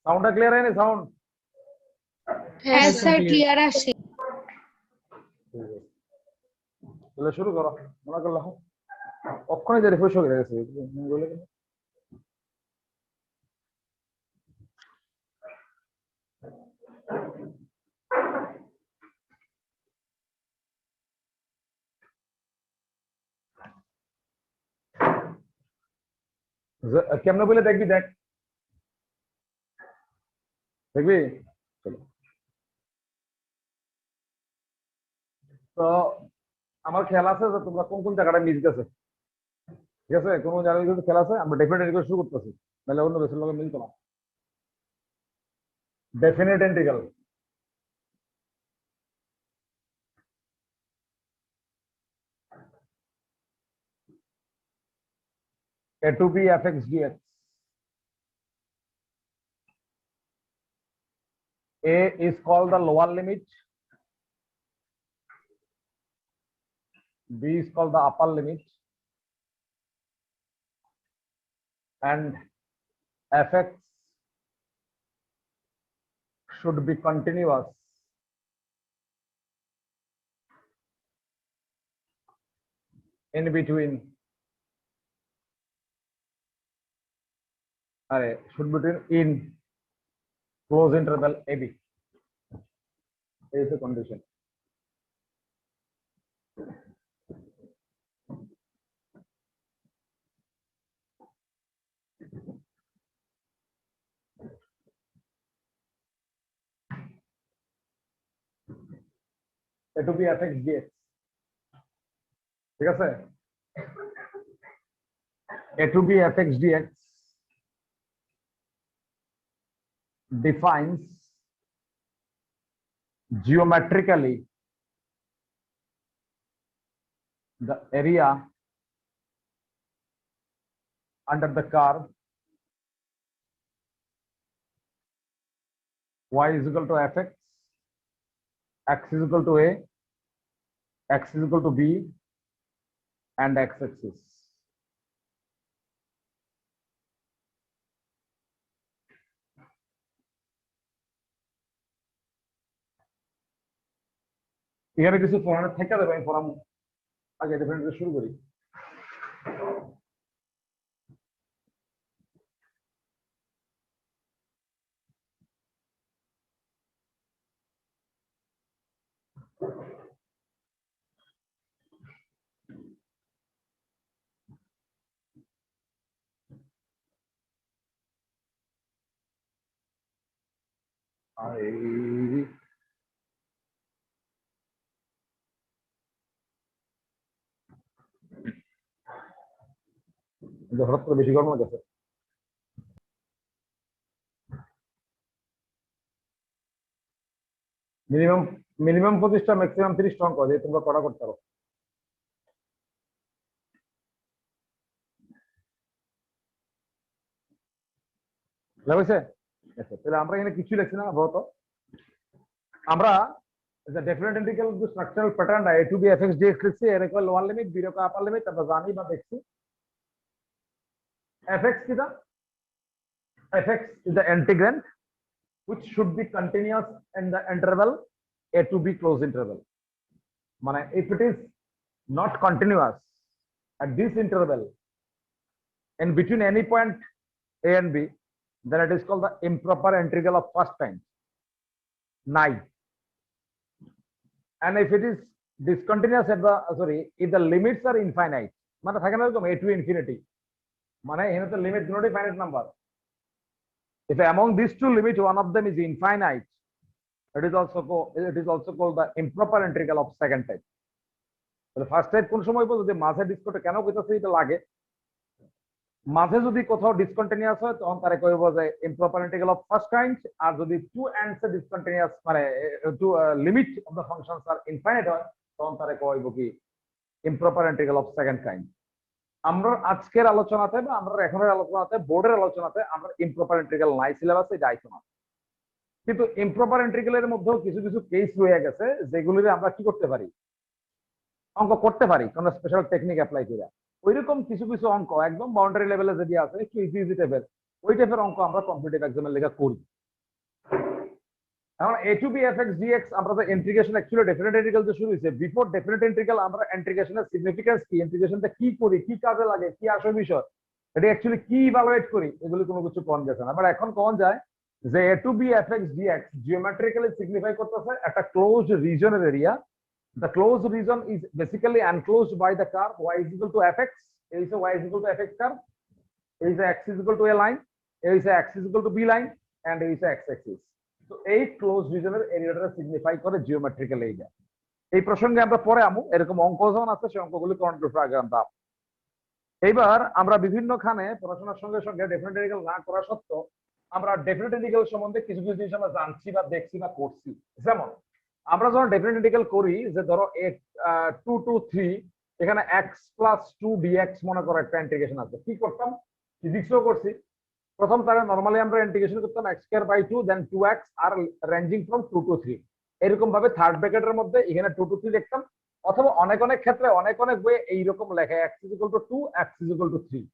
সাউন্ডটা ক্লিয়ার হয়নি? সাউন্ড হ্যাঁ স্যার ক্লিয়ার আসছে। তাহলে শুরু করো। মনে করলে অক্ষণে যে রিফ্রেশ হয়ে গেছে বলে কেন? কেমনে বলে দেখবি? দেখ দেখবি। চলো তো আমার খেয়াল আছে যে তোমরা কোন কোন জায়গাটা মিস গেছে। ঠিক আছে, কোন জায়গায় যদি খেয়াল আছে আমরা ডেফিনেট ইন্টিগ্রাল শুরু করতেছি, নাহলে অন্য বেসের লগে মিলতো না। Definite integral a to b fx dx. A is called the lower limit, b is called the upper limit, and fx should be continuous in between should be in close interval ab is the condition. A to b fx dx. ঠিক আছে, a to b fx dx defines geometrically the area under the curve y is equal to fx, x is equal to a, x is equal to b, and x-axis. এখানে কিছু পড়ানোর থেকে দেবে, আমি পড়াবো। আগে ডেফিনেটলি শুরু করি। হঠাৎ করে বেশি গরম লাগছে। মিনিমাম মিনিমাম 25টা, ম্যাক্সিমাম 30টা অঙ্ক যে তোমরা করা করতে পারো। বুঝছে? আচ্ছা, তাহলে আমরা এখানে কিছু লিখছি না আপাতত। আমরা ডেফিনেট ইন্টিগ্রাল যে স্ট্রাকচারাল প্যাটার্নটা a to b fx dx লিখছি, এর ইকুয়াল লোয়ার লিমিট, b এর ইকুয়াল আপার লিমিট আমরা জানি বা দেখছি। fx কি দা? fx is the integrand which should be continuous in the interval a to b close interval. মানে if it is not continuous at this interval in between any point a and b, then it is called the improper integral of first kind. Nine. And if it is discontinuous at the if the limits are infinite, মানে থাকে না এরকম a to infinity, মানে এখানে তো limit দুটোই finite number. If among these two limits one of them is infinite, it is also called the improper integral of second type. তাহলে first type কোন সময় বলবো যে মাঝে ডিসকন্ট কেন কইতাছে এটা লাগে, মাঝে যদি কোথাও ডিসকন্টিনিউয়াস হয় তখন তারে কইব যে improper integral of first kind, আর যদি টু এন্ডস এ ডিসকন্টিনিউয়াস মানে two limit of the functions আর ইনফাইনাইট হয় তখন তারে কইব কি improper integral of second kind. আমরা আজকের আলোচনাতে বা আমরা এখনের আলোচনাতে বোর্ডের আলোচনাতে আমরা ইমপ্রপার ইন্টিগ্রাল নাই সিলেবাসে যাইতো না, কিন্তু ইমপ্রপার ইন্টিগ্রালের মধ্যেও কিছু কিছু কেস রয়ে গেছে যেগুলিতে আমরা কি করতে পারি, অঙ্ক করতে পারি কোন স্পেশাল টেকনিক অ্যাপ্লাই করে। ওইরকম কিছু কিছু অঙ্ক একদম বাউন্ডারি লেভেলে যদি আছে একটু ইজি ইজি টাইপের, ওই টাইপের অঙ্ক আমরা কম্পিটিটিভ এক্সামের লেখা করি। এখন a to b fx dx আমরা তো ইন্টিগ্রেশন অ্যাকচুয়ালি ডেফিনেট ইন্টিগ্রাল দিয়ে শুরু হইছে। বিফোর ডেফিনেট ইন্টিগ্রাল আমরা ইন্টিগ্রেশনের সিগনিফিকেন্স কি, ইন্টিগ্রেশনটা কি করি, কি কাজে লাগে, কি আসল বিষয়, এটা অ্যাকচুয়ালি কি ইভালুয়েট করি, এগুলো কোনো কিছু কোন গেছে না। আমরা এখন কোন যায় যে a to b fx dx geometrically signify করতেছে একটা ক্লোজড রিজনের area. The closed region is basically enclosed by the curve y is equal to fx. Here is a y is equal to fx curve. Here is a x is equal to a line. Here is a x is equal to b line, and here is a x axis. So এই closed region এর এরিয়াটা signify করে geometrical area. এই প্রসঙ্গে আমরা পরে আমু, এরকম অঙ্ক যখন আছে সেই অঙ্কগুলো কন্ট্রোল করে আগে আমরা। এইবার আমরা বিভিন্ন খানে পড়াশোনার সঙ্গে সঙ্গে ডেফিনেট ইন্টিগ্রাল না করা সত্ত্বেও আমরা ডেফিনেট ইন্টিগ্রাল সম্বন্ধে কিছু কিছু জিনিস আমরা জানছি বা দেখছি বা করছি। যেমন আমরা যখন ডেফিনেট ইন্টিগ্রাল করি, যে ধরো 2 to 3 এখানে x + 2 dx মনে করো একটা ইন্টিগ্রেশন আছে, কি করতাম, ফিজিক্সও করছি। প্রথম তারা নরমালি আমরা ইন্টিগ্রেশন করতাম x²/2 দেন 2x আর রেঞ্জিং ফ্রম 2 to 3, এরকম ভাবে থার্ড ব্র্যাকেটের মধ্যে এখানে 2 to 3 লিখতাম, অথবা অনেক অনেক ক্ষেত্রে অনেক অনেক বইয়ে এইরকম লেখা x = 2 x = 3।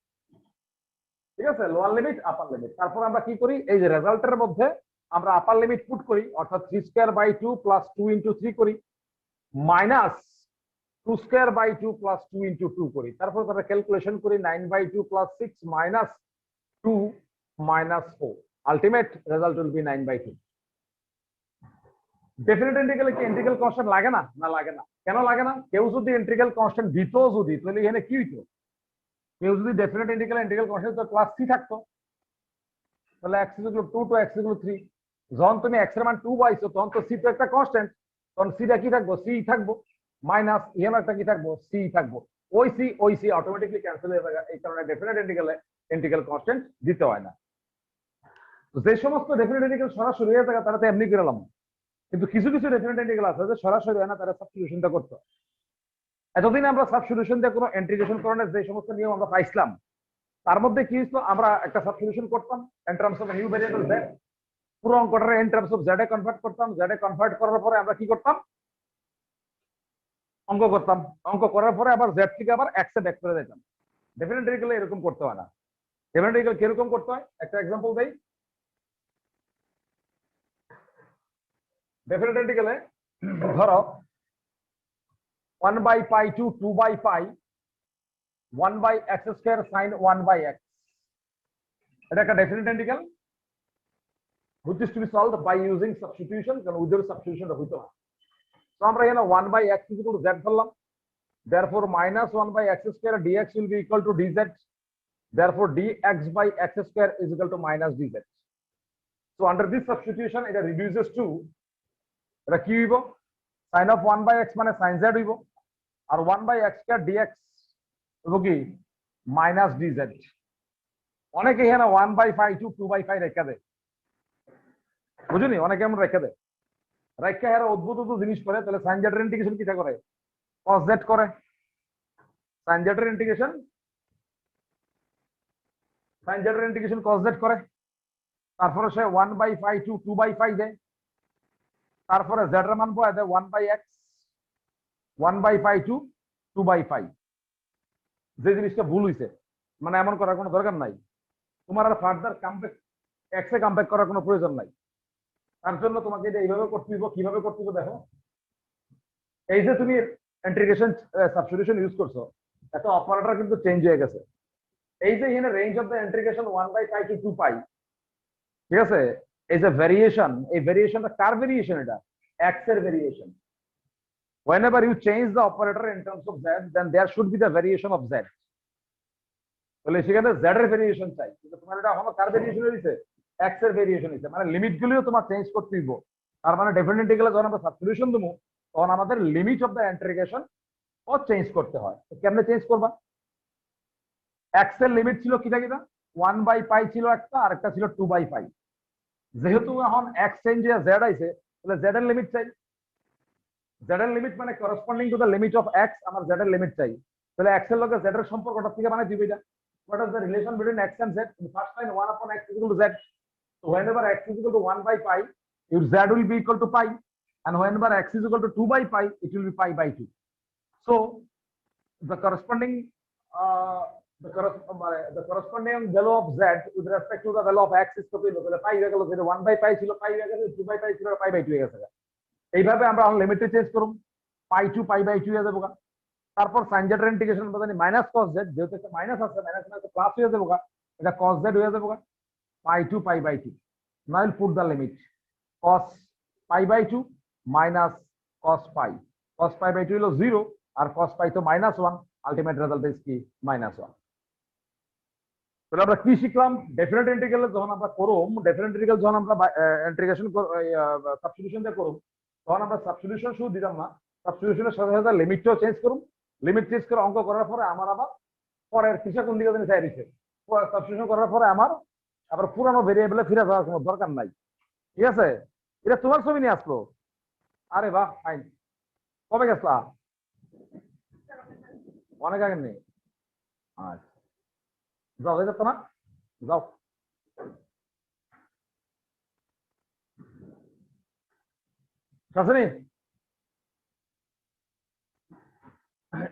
ঠিক আছে, লোয়ার লিমিট আপার লিমিট। তারপর আমরা কি করি, এই যে রেজাল্টের মধ্যে আমরা আপার লিমিট পুট করি, অর্থাৎ 3²/2 + 2 × 3 করি, মাইনাস 2²/2 + 2 × 2 করি। তারপর আমরা ক্যালকুলেশন করি 9/2 + 6 - 2 - 4। Ultimate result will be 9/2। Definite ইন্টিগ্রালে কি ইন্টিগ্রাল কনস্ট্যান্ট লাগে না? না লাগে না। কেন লাগে না? কেউ যদি ইন্টিগ্রাল কনস্ট্যান্ট দিত যদি, তাহলে এখানে কি হইতো, কেউ যদি ডেফিনেট ইন্টিগ্রাল কনস্ট্যান্ট তো ক্লাস সি থাকতো, তাহলে x = 2 to x = 3। যখন তুমি x এর মান 2 পাইছো তখন তো c তো একটা কনস্ট্যান্ট, তখন c টা কি থাকবো, c থাকবো, মাইনাস এখানে একটা কি থাকবো, c থাকবো। ওই c অটোমেটিক্যালি ক্যান্সেল হয়ে যাবে, এই কারণে ডেফিনেট ইন্টিগ্রালে ইন্টিগ্রাল কনস্ট্যান্ট দিতে হয় না। তো যে সমস্ত ডেফিনেট ইন্টিগ্রাল সরাসরি হয়ে থাকে তারা তো এমনি করে নিলাম, কিন্তু কিছু কিছু ডেফিনেট ইন্টিগ্রাল আছে যে সরাসরি হয় না, তারা সাবস্টিটিউশনটা করতে হয়। এতদিন আমরা সাবস্টিটিউশন দিয়ে কোনো ইন্টিগ্রেশন করণের যে সমস্ত নিয়ম আমরা পাইছিলাম, তার মধ্যে কি হইতো, আমরা একটা সাবস্টিটিউশন করতাম in terms of new variable z, পুরো অঙ্কটারে ইন টার্মস অফ z এ কনভার্ট করতাম, z এ কনভার্ট করার পরে আমরা কি করতাম, অঙ্ক করতাম, অঙ্ক করার পরে আবার z থেকে আবার x এ ব্যাক করে দিতাম। ডেফিনেট ইন্টিগ্রালে এরকম করতে হয় না। ডেফিনেট ইন্টিগ্রাল কিরকম করতে হয়, একটা এক্সাম্পল দেই। ডেফিনেট ইন্টিগ্রালে ধরো 1/π to 2/π 1/x² sin 1/x, এটা একটা definite integral which is to be solved by using substitution, কারণ উইদাউট সাবস্টিটিউশন হইতো না। তো আমরা এখানে 1/x = z ধরলাম, therefore -1/x² dx will be equal to dz, therefore dx/x² is equal to -dz. So under this substitution it reduces to, এটা কি হইব, sin of 1/x মানে sin z হইব, আর 1/x² dx হইব কি -dz। অনেকে এখানে 1/π to 2/π রেখে দেয়, বুঝুনি, অনেকে এমন রেখে দেয়, রেখে এরা অদ্ভুত অদ্ভুত জিনিস করে। তাহলে sin z এর ইন্টিগ্রেশন কিটা করে, cos z করে, sin z এর ইন্টিগ্রেশন cos z করে, তারপরে সে 1/π to 2/π দেয়, তারপরে z এর মান পায় দেয় 1/x 1/π to 2/π। যে জিনিসটা ভুল হইছে, মানে এমন করার কোনো দরকার নাই, তোমার আর ফার্দার কামব্যাক x এ কামব্যাক করার কোনো প্রয়োজন নাই। তার জন্য তোমাকে এটা এইভাবে করতে দিব। কিভাবে করতে দিব দেখো, এই যে তুমি ইন্টিগ্রেশন সাবস্টিটিউশন ইউজ করছো, এত অপারেটর কিন্তু চেঞ্জ হয়ে গেছে। এই যে এখানে range of the integration 1/π to 2π, ঠিক আছে, এই যে ভেরিয়েশন, এই ভেরিয়েশনটা কার ভেরিয়েশন, এটা x এর variation. whenever you change the operator in terms of z, then there should be the variation of z. তাহলে সেখানে z এর ভেরিয়েশন চাই, কিন্তু তোমার এটা এখনো কার ভেরিয়েশন হইছে, x এর ভেরিয়েশন হইছে, মানে লিমিট গুলিও তোমার চেঞ্জ করতে দিব। তার মানে ডেফিনেট ইন্টিগ্রালে যখন আমরা সাবস্টিটিউশন দেবো তখন আমাদের লিমিট অফ দ্য ইন্টিগ্রেশন ও চেঞ্জ করতে হয়। কেমনে চেঞ্জ করবা, x এর লিমিট ছিল কিটা কিটা, 1/π ছিল একটা, আর একটা ছিল 2/π। যেহেতু এখন x চেঞ্জ হয়ে z আইছে, তাহলে z এর লিমিট চাই। z এর লিমিট মানে corresponding to the limit of x, আমার z এর লিমিট চাই। তাহলে x এর লগে z এর সম্পর্কটা থেকে মানে দিবে এটা, what is the relation between x and z? In the first line 1/x = z. So whenever x = 1/π, your z will be equal to π, and whenever x = 2/π, it will be π/2. So the corresponding the corresponding value of z with respect to the value of x is কত হলো? তাহলে পাই হয়ে গেল, যেটা 1 by pi ছিল পাই হয়ে গেছে, 2 by pi ছিল পাই বাই 2 হয়ে গেছে। এইভাবে আমরা লিমিটে চেঞ্জ করব, পাই টু পাই বাই 2 হয়ে যাবে। তারপর sin z এর ইন্টিগ্রেশন বলতে মাইনাস cos z, যেহেতু একটা মাইনাস আছে মাইনাস মাইনাস প্লাস হয়ে যাবে, এটা cos z হয়ে যাবে pi to pi by 2। Now will put the limit cos pi by 2 minus cos pi. cos pi by 2 হলো 0 আর cos পাই তো -1, আলটিমেট রেজাল্ট ইজ কি -1। তাহলে আমরা কি শিখলাম? ডেফিনেট ইন্টিগ্রাল যখন আমরা করব, ডেফিনেট ইন্টিগ্রাল যখন আমরা ইন্টিগ্রেশন সাবস্টিটিউশন দিয়ে করব, তখন আমরা সাবস্টিটিউশন শুধু দিলাম না, সাবস্টিটিউশনের সাথে সাথে লিমিটটাও চেঞ্জ করব। লিমিট চেঞ্জ করে অঙ্ক করার পরে আমার আবার পরের কিছু কোন দিকে জানি চাই দিচ্ছে, সাবস্টিটিউশন করার পরে আমার আবার পুরানো ভেরিয়েবলে ফিরে যাওয়ার কোনো দরকার নাই। ঠিক আছে? এটা তোমার ছবি নিয়ে আসলো। আরে বাহ, ফাইন। কবে গেছলা? অনেক আগে নেই। আচ্ছা, যাও, হয়ে যাচ্ছে না? যাও। শাসনি,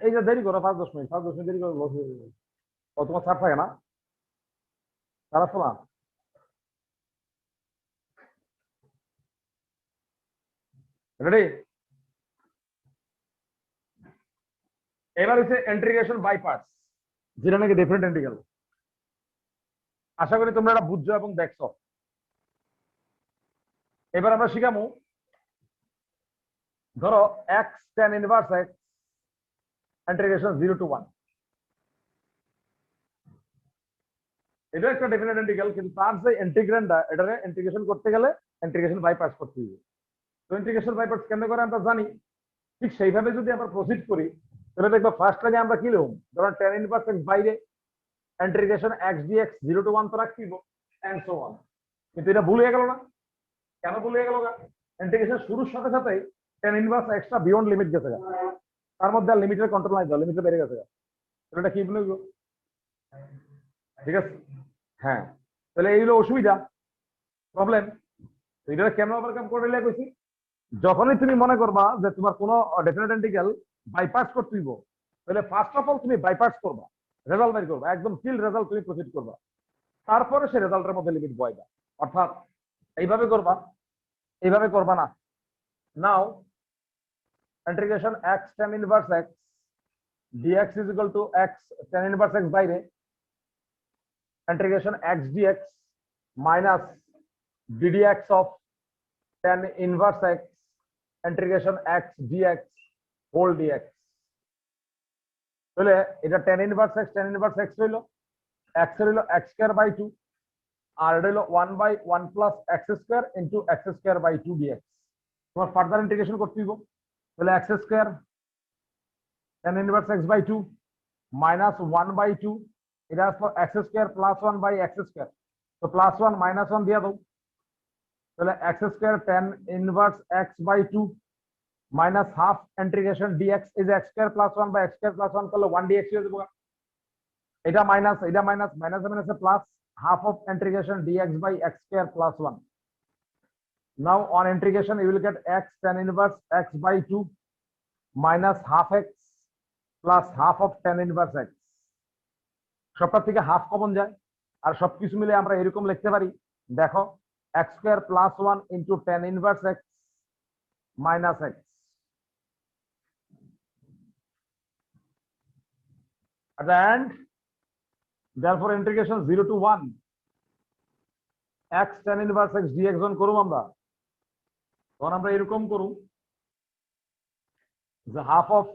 এই যে দেরি করো 5-10 মিনিট, 5-10 মিনিট দেরি করে লস হয়ে যাবে। ও তোমার ছাড় থাকে না? ছাড় আসতো না? রেডি? এবার হচ্ছে ইন্টিগ্রেশন বাই পার্টস, যেটা নাকি ডিফারেন্ট ইন্টিগ্রাল। আশা করি তোমরা এটা বুঝছো এবং দেখছো। এবার আমরা শিখামু, ধরো x tan inverse x integration 0 to 1। এটা একটা ডিফারেন্ট ইন্টিগ্রাল, কিন্তু তার যে ইন্টিগ্রেন্ডটা, এটারে ইন্টিগ্রেশন করতে গেলে ইন্টিগ্রেশন বাই পার্টস করতে হবে। তো ইন্টিগ্রেশন বাই পার্টস কেমনে করে আমরা জানি, ঠিক সেইভাবে যদি আমরা প্রসিড করি তাহলে দেখবো ফার্স্ট আগে আমরা কি লিখব, ধরো tan ইনভার্স x বাইরে ইন্টিগ্রেশন x dx 0 to 1 তো রাখবো এন্ড সো অন। কিন্তু এটা ভুল হয়ে গেল না? কেন ভুল হয়ে গেল? ইন্টিগ্রেশন শুরুর সাথে সাথে tan ইনভার্স x টা বিয়ন্ড লিমিট গেছে, তার মধ্যে আর লিমিটের কন্ট্রোল নাই, লিমিটে বেড়ে গেছে। তাহলে এটা কি বলবো? ঠিক আছে, হ্যাঁ। তাহলে এই হলো অসুবিধা, প্রবলেম। এটা কেন ওভারকাম করে কইছি, যখনই তুমি মনে করবা যে তোমার কোনো ডেফিনেট ইন্টিগ্রাল বাইপাস করতে হইব, তাহলে ফার্স্ট অফ অল তুমি বাইপাস করবা, রেজাল্ট বের করবা, একদম ফিল রেজাল্ট তুমি প্রসিড করবা, তারপরে সে রেজাল্টের মধ্যে লিমিট বয়বা। অর্থাৎ এইভাবে করবা, এইভাবে করবা না। Now integration x tan inverse x dx is equal to x tan inverse x বাইরে integration x dx minus ddx of tan inverse x integration x dx whole dx। তাহলে এটা tan inverse x হইলো x এর হইলো x square by 2 আর এটা হইলো 1 by 1 plus x square into x square by 2 dx। তোমার further integration করতে দিব, তাহলে x square tan inverse x by 2 minus 1 বাই 2, এটা আসলো x square plus 1 by x square, তো প্লাস 1 মাইনাস 1 দিয়ে দাও, তাহলে x square tan inverse x by 2 minus half integration dx is x square plus 1 by x square plus 1 করলে 1 dx হয়ে যাবে। এটা minus minus minus plus half of integration dx by x square plus 1। Now on integration you will get x tan inverse x by 2 minus half x plus half of tan inverse x। সবটা থেকে half common যায়, আর সবকিছু মিলে আমরা এরকম লিখতে পারি, দেখো x square plus 1 into tan inverse x minus x। and therefore integration 0 to 1 x tan inverse x dx জন করব আমরা, তখন আমরা এরকম করব যে half of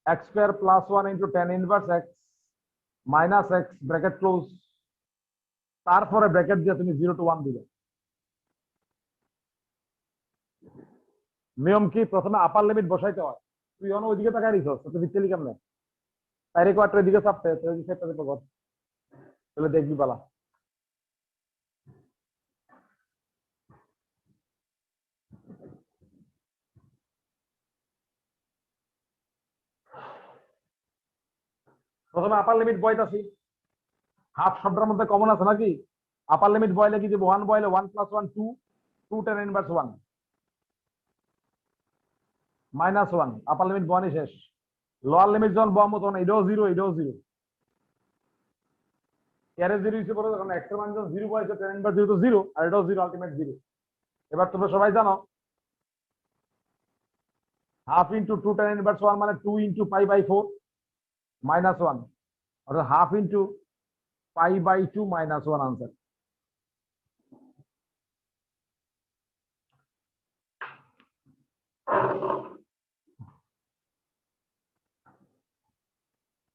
x square plus 1 into tan inverse x minus x bracket close, তারপরে bracket দিয়ে তুমি 0 to 1 দিবে। নিয়ম কি, প্রথমে আপার লিমিট বসাইতে হয়। তুই অন ওইদিকে তাকাই দিছস, তো ভিতরে কেমনে তাইরে কোয়ার্টার দিকে চাপতে, তো এই সেটটা দেখো কর, তাহলে দেখবি বালা। প্রথমে আপার লিমিট বয়তাছি, হাফ শব্দের মধ্যে কমন আছে নাকি? আপার লিমিট বয়লে কি দেবো, 1 বয়লে 1 প্লাস 1 2 2 tan ইনভার্স 1 মাইনাস 1, আপার লিমিট বয়নি শেষ। লোয়ার লিমিট যখন বমো তখন এটাও 0 এটাও 0, এর জিরো হিসেবে বলো যখন x এর মান যখন 0 পাইছো tan ইনভার্স 0 তো 0 আর এটাও 0 আলটিমেট 0। এবার তোমরা সবাই জানো হাফ ইনটু 2 tan ইনভার্স 1 মানে 2 ইনটু পাই বাই 4 মাইনাস 1 অর্থাৎ half into pi by 2 minus 1 answer.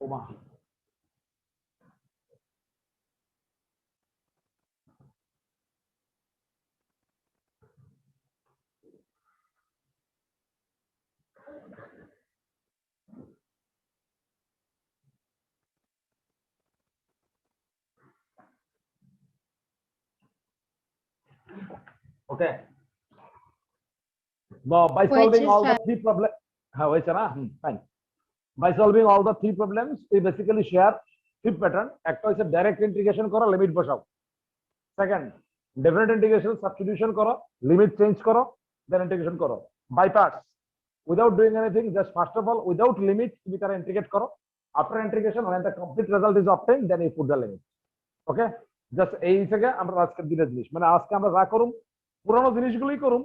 ওমা okay now by solving all the three problems হয়েছে না fine by solving all the three problems we basically share three pattern একটা হচ্ছে direct integration করো limit বসাও second different integration substitution করো limit change করো then integration করো by parts without doing anything just first of all without limit তুমি তারা integrate করো after integration when the complete result is obtained then you put the limit okay just এই থেকে আমরা আজকের দিনের জিনিস মানে আজকে আমরা যা করুম পুরনো জিনিসগুলোই করুম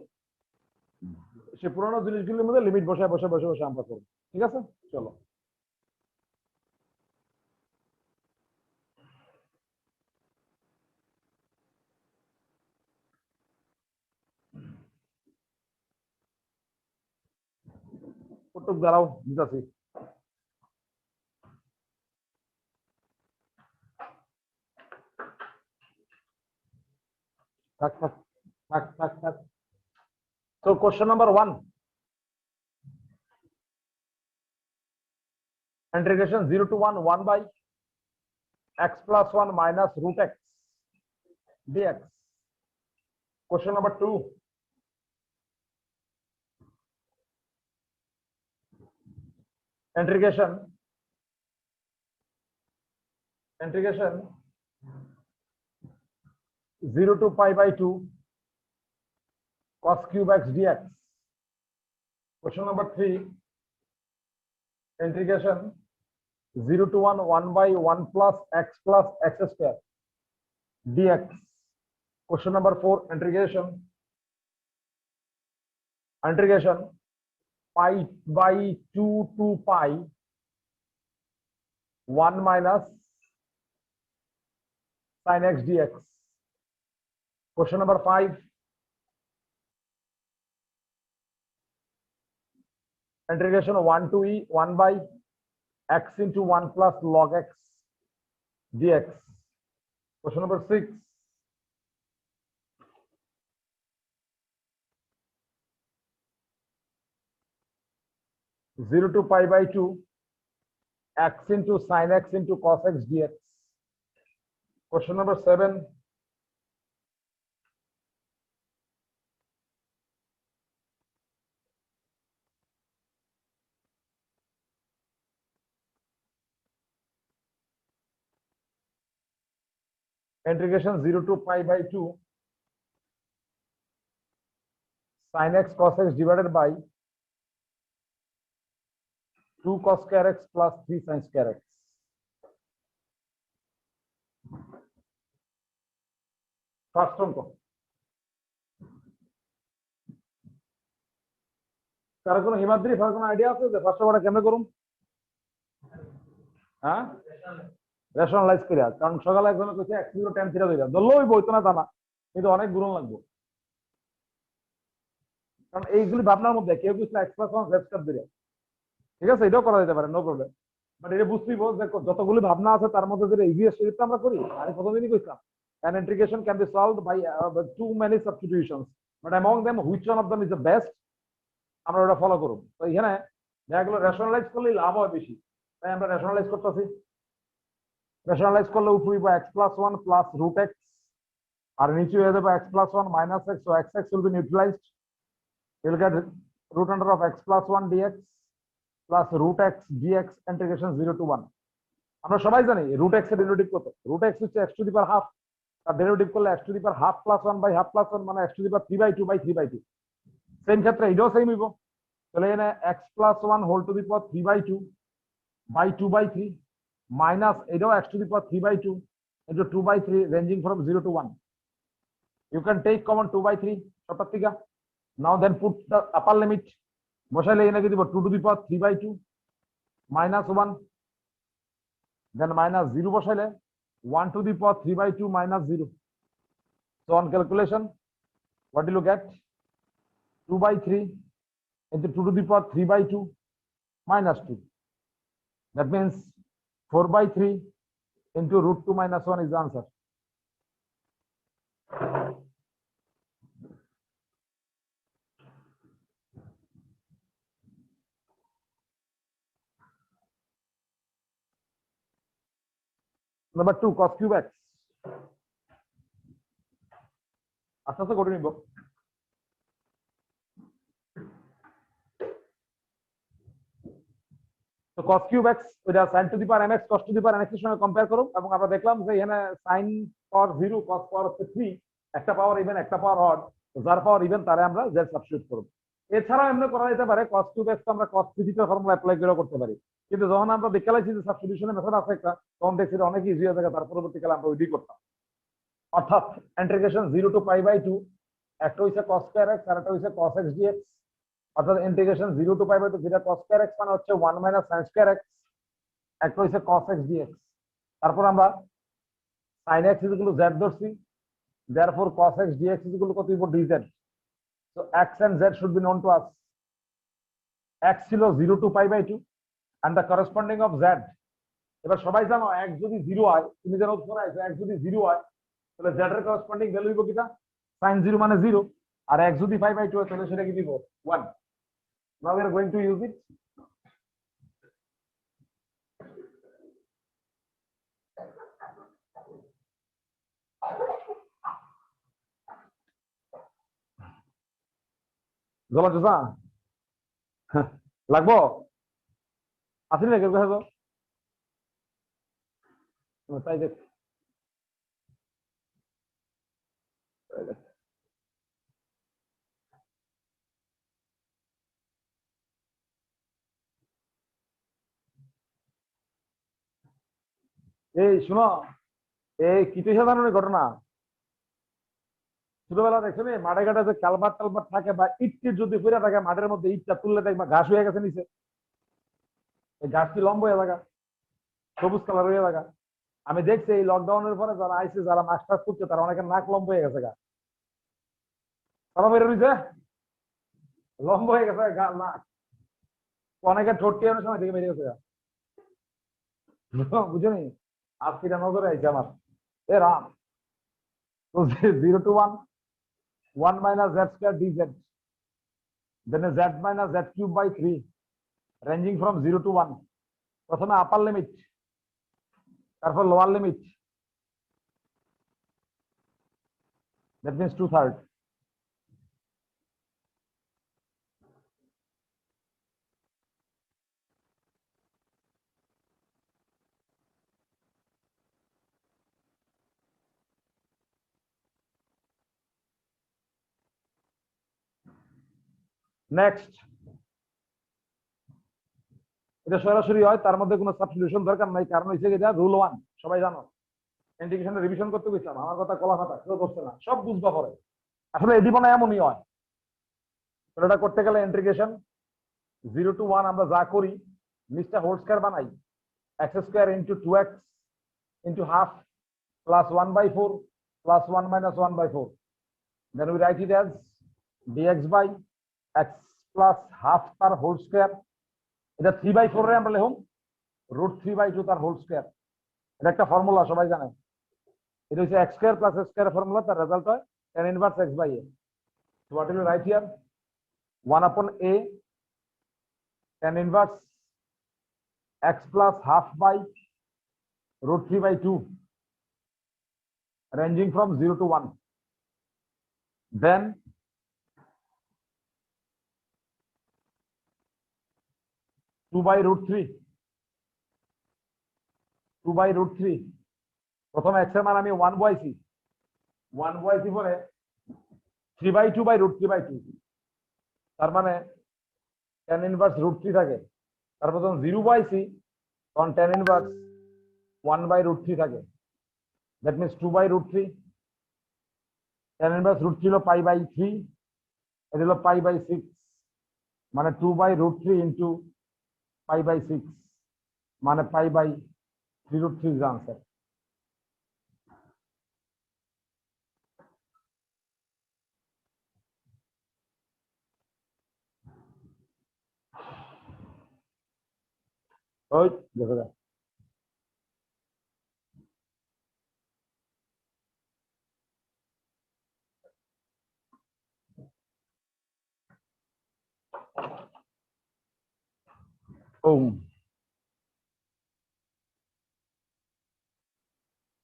সে পুরনো জিনিসগুলোর মধ্যে লিমিট বসায় বসে বসে বসে আমরা করব ঠিক আছে চলো কতটুক দাঁড়াও দিতাছি থাক থাক থাক থাক থাক so question number 1 integration 0 to 1 1 by x plus 1 minus root x dx question number 2 integration 0 to pi by 2 cos cube x dx question number 3 integration 0 to 1 1 by 1 plus x square dx question number 4 integration pi by 2 to pi 1 minus sin x dx question number 5 integration 1 to e 1 by x into 1 plus log x dx question number 6 0 to pi by 2 x into sin x into cos x dx question number 7 integration 0 to pi by 2 sin x cos x divided by 2 cos square x plus 3 sin square x first অঙ্ক কার কোনো Himadri fur কোনো idea আছে যে first অঙ্কটা কেমনে করুম হ্যাঁ rationalise করিয়া কারণ সকালে একজন কইছে x = tan থিটা কইরা দলই বইতো না তা না কিন্তু অনেক গুণ লাগবে কারণ এইগুলি ভাবনার মধ্যে কেউ কিছু x + 1 z স্কয়ার দিলে ঠিক আছে এটাও করা যেতে পারে নো প্রবলেম বাট এটা বুঝতেই বল যে যতগুলি ভাবনা আছে তার মধ্যে যে ইজিয়েস্ট সেটা আমরা করি আমি প্রথমদিনই কইতাম an integration can be solved by too many substitutions but among them which one of them is the best আমরা ওটা ফলো করব তো এখানে যেগুলো রেশনালাইজ করলে লাভ হয় বেশি তাই আমরা রেশনালাইজ করতেছি রেশনালাইজ করলে উপরে পাবো x + 1 plus root x আর নিচে হয়ে যাবে x + 1 minus x so x will be neutralized you'll get root under of x + 1 dx plus root x dx integration 0 to 1 আমরা সবাই জানি root x এর ডেরিভেটিভ কত root x হচ্ছে x to the power half তার derivative করলে x to the power half plus 1 by half plus 1 মানে x to the power 3/2 by 3/2 same ক্ষেত্রে এটাও সেম হইব তাহলে এখানে x + 1 whole to the power 3/2 by 2/3 minus এটাও x to the power 3/2 into 2 by 3 ranging from 0 to 1. You can take common 2 by 3. Now then put the upper limit. 2 to the power 3 by 2 minus 1. Then minus 0 1 to the power 3 by 2 minus 0. So on calculation, what do you get? 2 by 3 into 2 to the power 3 by 2 minus 2. That means 4 by 3 into root 2 minus 1 is the answer. Number 2, cos cube x. আস্তে করে নিব। তো cos cube x ওটা sin to the power mx cos to the power nx এর সঙ্গে compare করব এবং আমরা দেখলাম যে এখানে sin পাওয়ার 0 cos পাওয়ার 3 একটা পাওয়ার ইভেন একটা পাওয়ার অড যার পাওয়ার ইভেন তারে আমরা z সাবস্টিটিউট করব। এছাড়াও এমনি করা যেতে পারে cos cube x আমরা cos থিটা ফর্মুলা অ্যাপ্লাই করে করতে পারি, কিন্তু যখন আমরা দেখালাইছি যে সাবস্টিটিউশনের মেথড আছে একটা, তখন দেখছি অনেক ইজি হয়ে যায়, তার পরবর্তীকালে আমরা ওইটাই করতাম। অর্থাৎ ইন্টিগ্রেশন 0 to pi by 2 একটা হইছে cos square x আর একটা হইছে cos x dx। অর্থাৎ ইন্টিগ্রেশন 0 to pi by 2 যেটা cos square x মানে হচ্ছে 1 minus sin square x, একটা হইছে cos x dx। তারপর আমরা sin x is equal to z ধরছি, therefore cos x dx is equal to কত হইব dz। so x and z should be known to us। x ছিল 0 to pi by 2 and the corresponding of z, এবার সবাই জানো x যদি 0 হয়, তুমি জানো তোমরা x যদি 0 হয় তাহলে z এর corresponding ভ্যালু হইব কিটা sin 0 মানে 0, আর x যদি pi by 2 হয় তাহলে সেটা কি দিব 1। now we are going to use it। জলা জোসা লাগবো আসলে না কেউ কথা তাই দেখ এই শুনো, এই কিছু সাধারণ ঘটনা ছোটবেলা দেখছো নি মাঠে ঘাটে যে কালভার টালভার থাকে বা ইট যদি পড়ে থাকে মাঠের মধ্যে, ইটটা তুললে দেখবা ঘাস হয়ে গেছে নিচে, এই ঘাসটি লম্বা হয়ে থাকা, সবুজ কালার হয়ে থাকা। আমি দেখছি এই লকডাউনের পরে যারা আইসে, যারা মাস্টার্স করছে, তারা অনেকের নাক লম্বা হয়ে গেছে, গা তারা বেরো নিছে লম্বা হয়ে গেছে নাক, অনেকে ঠোঁটটি অনেক সময় থেকে বেরিয়ে গেছে, বুঝলি আজকে নজরে আইছে আমার। এ রাম, তো 0 to 1 1 minus z square dz, then z minus z cube by 3 ranging from 0 to 1। প্রথমে আপার লিমিট, তারপর lower limit, that means 2/3। Next, এটা সরাসরি হয়, তার মধ্যে কোনো সাবস্টিটিউশন দরকার নাই, কারণ হচ্ছে এটা রুল 1 সবাই জানো। ইন্টিগ্রেশনে রিভিশন করতে গেছিলাম, আমার কথা কলা খাতা কেউ করছে না, সব বুঝবা পরে। আসলে এটি মানে এমনই হয়, এটা করতে গেলে ইন্টিগ্রেশন 0 to 1 আমরা যা করি নিচটা হোল স্কয়ার বানাই, x square into 2x into half plus 1/4 plus 1 minus 1/4, then we write it as dx by x plus half তার হোল স্কয়ার। এটা 3/4 রে আমরা লিখুম √3/2 তার হোল স্কয়ার। এটা একটা ফর্মুলা সবাই জানে, এটা হচ্ছে x square plus x square formula, তার রেজাল্ট হয় tan inverse x by a। so what will you write here? 1/a tan inverse x plus half by √3/2 ranging from 0 to 1, then 2/√3 2/√3 প্রথম x এর মান আমি 1 বসাইছি, 1 বসাইছি পরে 3/2/√3/2, তার মানে tan ইনভার্স √3 থাকে। তারপর যখন 0 বসাইছি তখন tan ইনভার্স 1/√3 থাকে। That means 2/√3। tan ইনভার্স √3 হলো π/3, এটা হলো π/6, মানে 2/√3 ইন্টু π/6 মানে π/3√3 ইজ আনসার। ওই দেখো যা।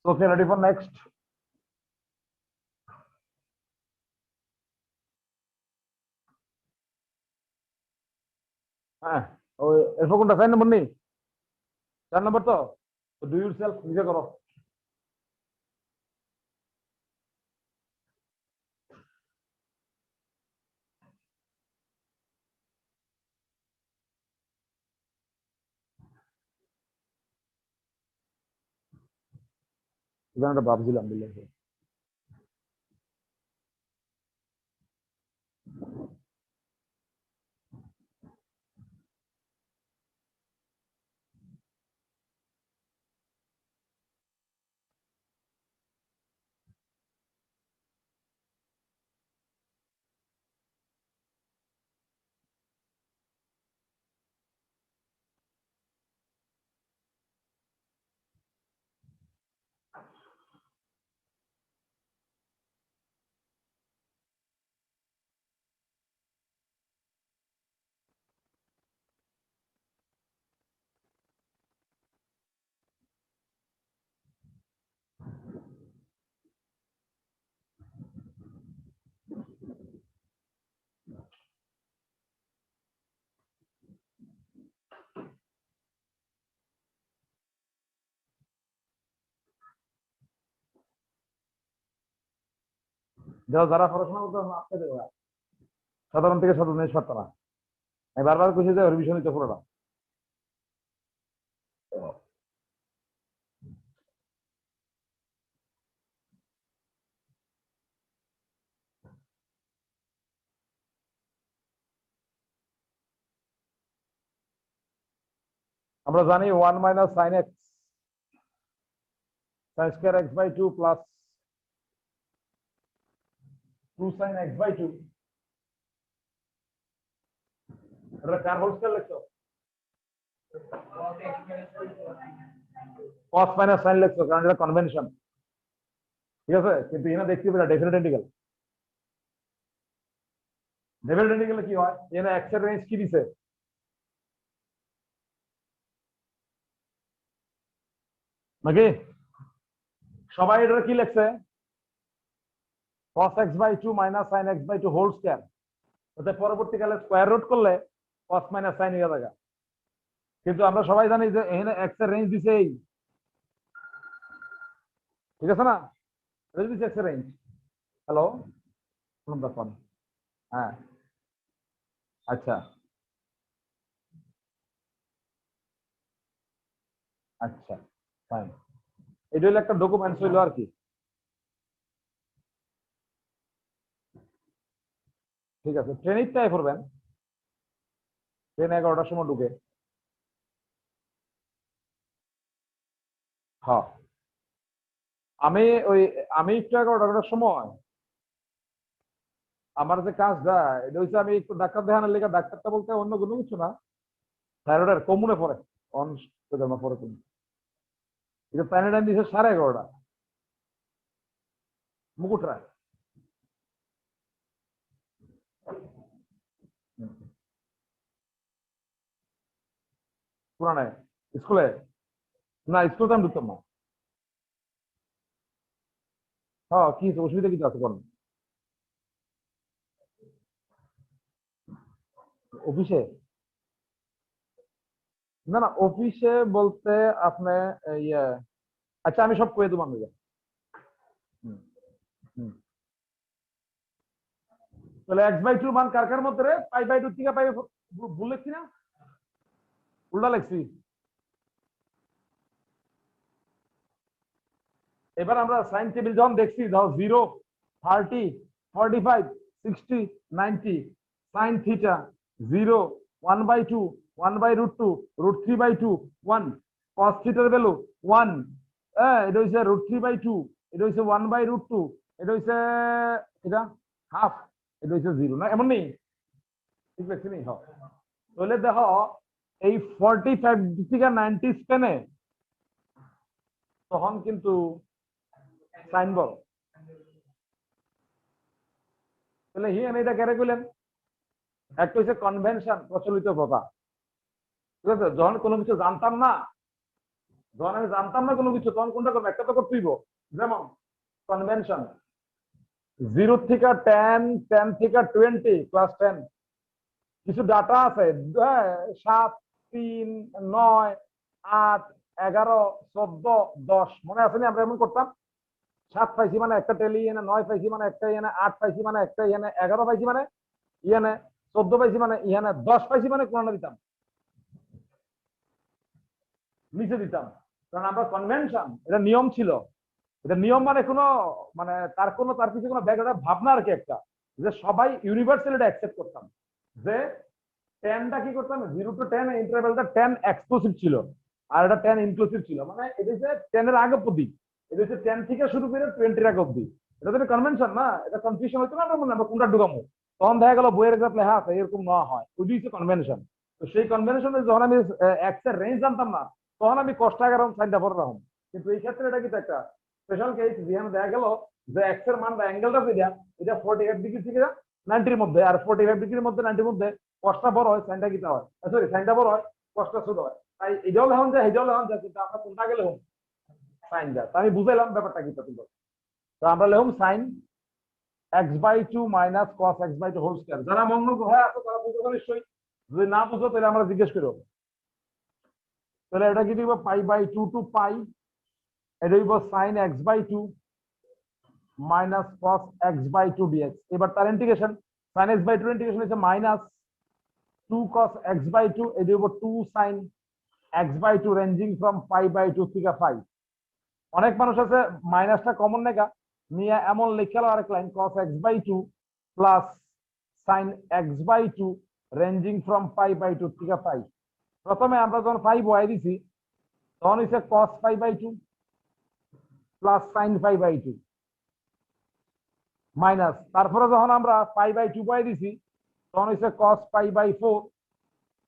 Okay, ready for next? হ্যাঁ, ওই এরপর কোনটা 4 নম্বর নেই? 4 নম্বর তো ডু ইউর সেলফ নিজে করো। এটা ভাবছিলাম বুঝলে। যারা পড়াশোনা করতে আসতে দেবে সাধারণ থেকে সাধারণ জিনিস পারতো না। আমি বারবার কইছি যে রিভিশন নিতে পুরোটা। আমরা জানি 1 minus sine x sine square x/2 plus 2 sine x/2 এটা কার হোল স্কয়ার লিখছো? cos মাইনাস সাইন লিখছো কারণ এটা কনভেনশন, ঠিক আছে? কিন্তু এখানে দেখতে পেলে ডেফিনেট ইন্টিগ্রাল। ডেফিনেট ইন্টিগ্রালে কি হয়? এখানে x এর রেঞ্জ কি দিছে? নাকি সবাই এটা কি লিখছে? cos x/2 minus sin x/2 whole square. ওটা পরবর্তীকালে স্কয়ার রুট করলে cos মাইনাস sin হয়ে যাবে। কিন্তু আমরা সবাই জানি যে এখানে x এর রেঞ্জ দিছে এই, ঠিক আছে না? রেঞ্জ দিছে x এর রেঞ্জ। হ্যালো, শুনুন তখন। হ্যাঁ, আচ্ছা আচ্ছা ফাইন। এটা হলো একটা ডকুমেন্টস হইলো আর কি, ঠিক আছে? ট্রেনের টাই করবেন, ট্রেন 11টার সময় ঢুকে। হ্যাঁ, আমি ওই আমি একটু 11টার সময় আমার যে কাজটা এটা হচ্ছে আমি একটু ডাক্তার দেখানোর লেগে, ডাক্তারটা বলতে অন্য কোনো কিছু না, থাইরয়েডের কমুনে পড়ে অন পরে তুমি এটা প্যানেডাইন দিছে 11:30 মুকুট রায়। পুরানায় স্কুলে না, স্কুল তো আমি ঢুকতাম না। হ্যাঁ, কি অসুবিধা কিছু আছে কোন? অফিসে? না না, অফিসে বলতে আপনি ইয়ে, আচ্ছা আমি সব কয়ে দেবো আমি। হুম, হুম। তাহলে x/2 মান কার কার মধ্যে রে? π/2 থেকে পাই ভুল লিখছি না? উল্টা লিখছি। এবার আমরা সাইন টেবিল যখন দেখছি ধরো 0, 30, 45, 60, 90, সাইন থিটা 0, 1/2, 1/√2, √3/2, 1, কস থিটার ভ্যালু 1, এটা হচ্ছে √3/2, এটা হচ্ছে 1/√2, এটা হচ্ছে এটা হাফ, এটা হচ্ছে 0 না এমন নেই, ঠিক আছে নি? তাহলে দেখো এই 45 থেকে 90 স্প্যানে তখন কিন্তু সাইন বল, তাহলে হিয়ান এটা কেড়ে গেলেন। একটা হচ্ছে কনভেনশন, প্রচলিত প্রথা, ঠিক আছে? যখন কোনো কিছু জানতাম না, যখন আমি জানতাম না কোনো কিছু, তখন কোনটা করবো? একটা তো করতেইব। যেমন কনভেনশন 0 থেকে 10, 10 থেকে 20, ক্লাস 10 কিছু ডাটা আছে, 7, 3, 9, 8, 11, 14, 10 মনে আছে না? আমরা এমন করতাম, 7 পাইছি মানে একটা টেলি, এনে 9 পাইছি মানে একটা, এনে 8 পাইছি মানে একটা, এনে 11 পাইছি মানে ইয়ানে, 14 পাইছি মানে ইয়ানে, 10 পাইছি মানে কোনটা দিতাম? নিচে দিতাম। কারণ আমরা কনভেনশন, এটা নিয়ম ছিল। এটা নিয়ম মানে কোনো মানে তার কিছু কোনো ব্যাকগ্রাউন্ড ভাবনা আর কি, একটা যে সবাই ইউনিভার্সাল এটা অ্যাকসেপ্ট করতাম যে 10টা কি করতাম, 0 to 10 ইন্টারভ্যালটা 10 এক্সক্লুসিভ ছিল আর এটা 10 ইনক্লুসিভ ছিল। মানে এটা হচ্ছে 10 এর আগে অবধি, এটা হচ্ছে 10 থেকে শুরু করে 20 এর আগে অবধি। এটা তো কনভেনশন না, এটা কনফিউশন হইতো না আমরা কোনটা ঢুকামো। তখন দেখা গেল বইয়ের একটা লেখা আছে এরকম না হয়, ওইটি হচ্ছে কনভেনশন। তো সেই কনভেনশনে যখন আমি এক্স এর রেঞ্জ জানতাম না, তখন আমি কষ্ট আগে সাইনটা পড়ে রাখুন। কিন্তু এই ক্ষেত্রে এটা কিন্তু একটা স্পেশাল কেস, যেখানে দেখা গেল যে এক্স এর মান বা অ্যাঙ্গেলটা যেটা, এটা 45 ডিগ্রি থেকে 90 এর মধ্যে, আর 45 ডিগ্রির মধ্যে 90 এর মধ্যে কষ্টটা বড় হয়, সাইনটা কিটা হয়, সরি সাইনটা বড় হয়, কষ্টটা ছোট হয়। তাই এটাও লেখন যায়, এটাও লেখন যায়, কিন্তু আমরা কোনটা গেলে হোম সাইন যায়। আমি বুঝাইলাম ব্যাপারটা কি। তো আমরা লেখুন sine x/2 minus cos x/2 whole square. যারা মগ্ন হয় আছে তারা বুঝতে নিশ্চয়ই, যদি না বুঝো তাহলে আমরা জিজ্ঞেস করব। তাহলে এটা কি দিব, π/2 টু পাই, এটা দিব sign x/2 minus cos x/2 dx। এবার তার ইন্টিগ্রেশন, সাইন x/2 ইন্টিগ্রেশন হচ্ছে মাইনাস 2 cos x/2, এটা দিব 2 সাইন x/2 রেঞ্জিং ফ্রম π/2 থেকে পাই। অনেক মানুষ আছে মাইনাসটা কমন নেগা নিয়ে এমন লিখলো আরেক line, cos x/2 plus sin x/2 ranging from π/2 থেকে পাই। প্রথমে আমরা যখন পাই বসাই দিছি তখন হচ্ছে cos π/2 প্লাস sin π/2 মাইনাস, তারপরে যখন আমরা π/2 বসাই দিছি তখন হচ্ছে cos π/4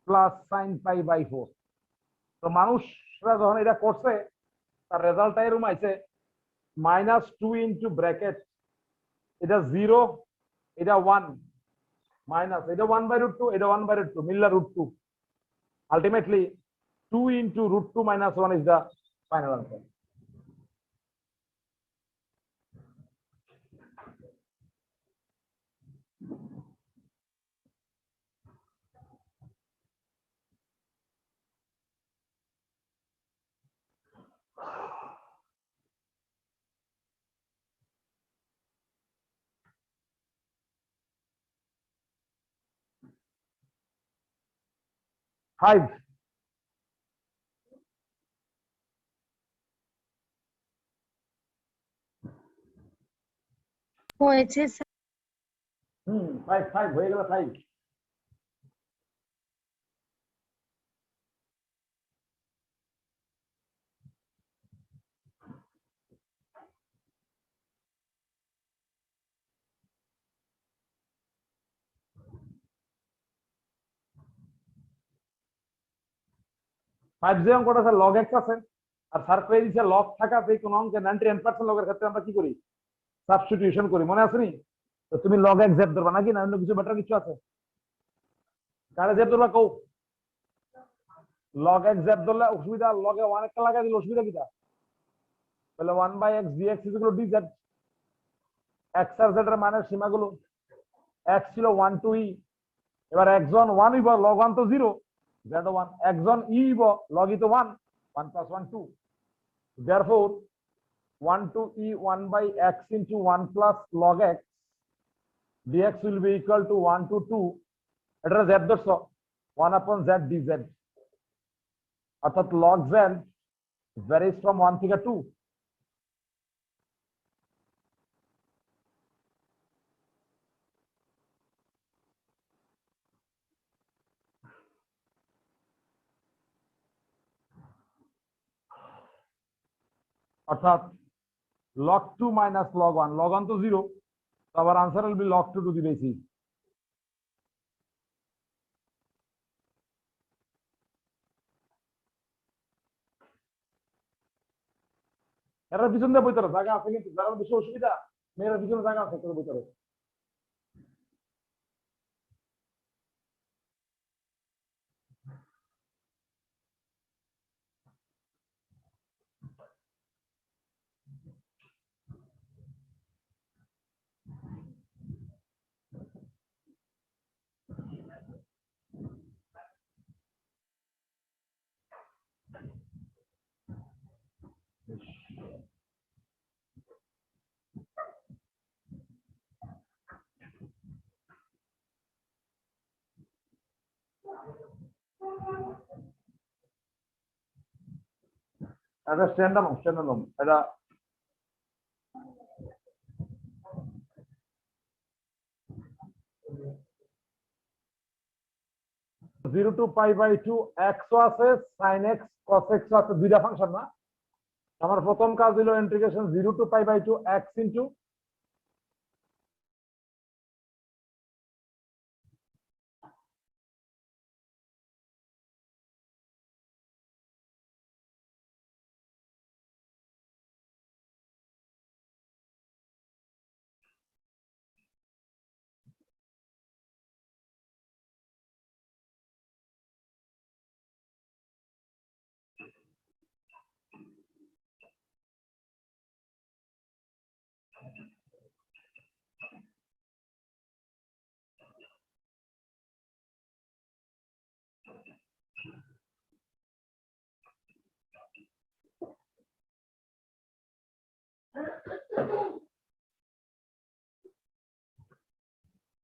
প্লাস sin π/4। তো মানুষরা যখন এটা করছে তার রেজাল্টটা এরকম আইছে, -2 ইন্টু ব্র্যাকেট, এটা 0, এটা 1, মাইনাস এটা 1/√2, এটা 1/√2, মিললা √2, ultimately 2 into √2 - 1 is the final answer. Five হয়েছে স্যার। ফাইভ ফাইভ হয়ে গেল, ফাইভ। ফাইভ যে অঙ্কটা স্যার লগ এক্স আছে, আর স্যার পেয়ে দিচ্ছে লগ থাকা যে কোনো অঙ্কে 99% লগের ক্ষেত্রে আমরা কি করি, সাবস্টিটিউশন করি, মনে আছে নি? তো তুমি লগ এক্স জেড ধরবা নাকি, না অন্য কিছু বেটার কিছু আছে? কারে জেড ধরবা কও? লগ এক্স জেড ধরলে অসুবিধা, লগে 1 একটা লাগাই দিলে অসুবিধা কিটা? তাহলে 1/x dx = dz। এক্স আর জেড এর মানের সীমাগুলো, x ছিল 1 to e, এবার x1 1 হইব, log 1 তো 0, z1 x1 e হইব, log e তো 1, 1 + 1 2, therefore 1 to e 1/x into 1 plus log x dx will be equal to 1 to 2, এটা z ধরছ, 1/z dz, অর্থাৎ log z varies from 1 থেকে 2, অর্থাৎ log 2 minus log 1, log 1 তো 0, so our answer will be log 2 to the base e. এর পিছনে বইতরে জায়গা আছে কিন্তু যারা বেশি অসুবিধা মেয়ের পিছনে জায়গা আছে তোর বইতরে। এটা স্ট্যান্ডার্ড এটা 0 to pi by 2 x আছে sin x cos x আছে দুইটা ফাংশন না। আমার প্রথম কাজ হলো integration 0 to pi by 2 x into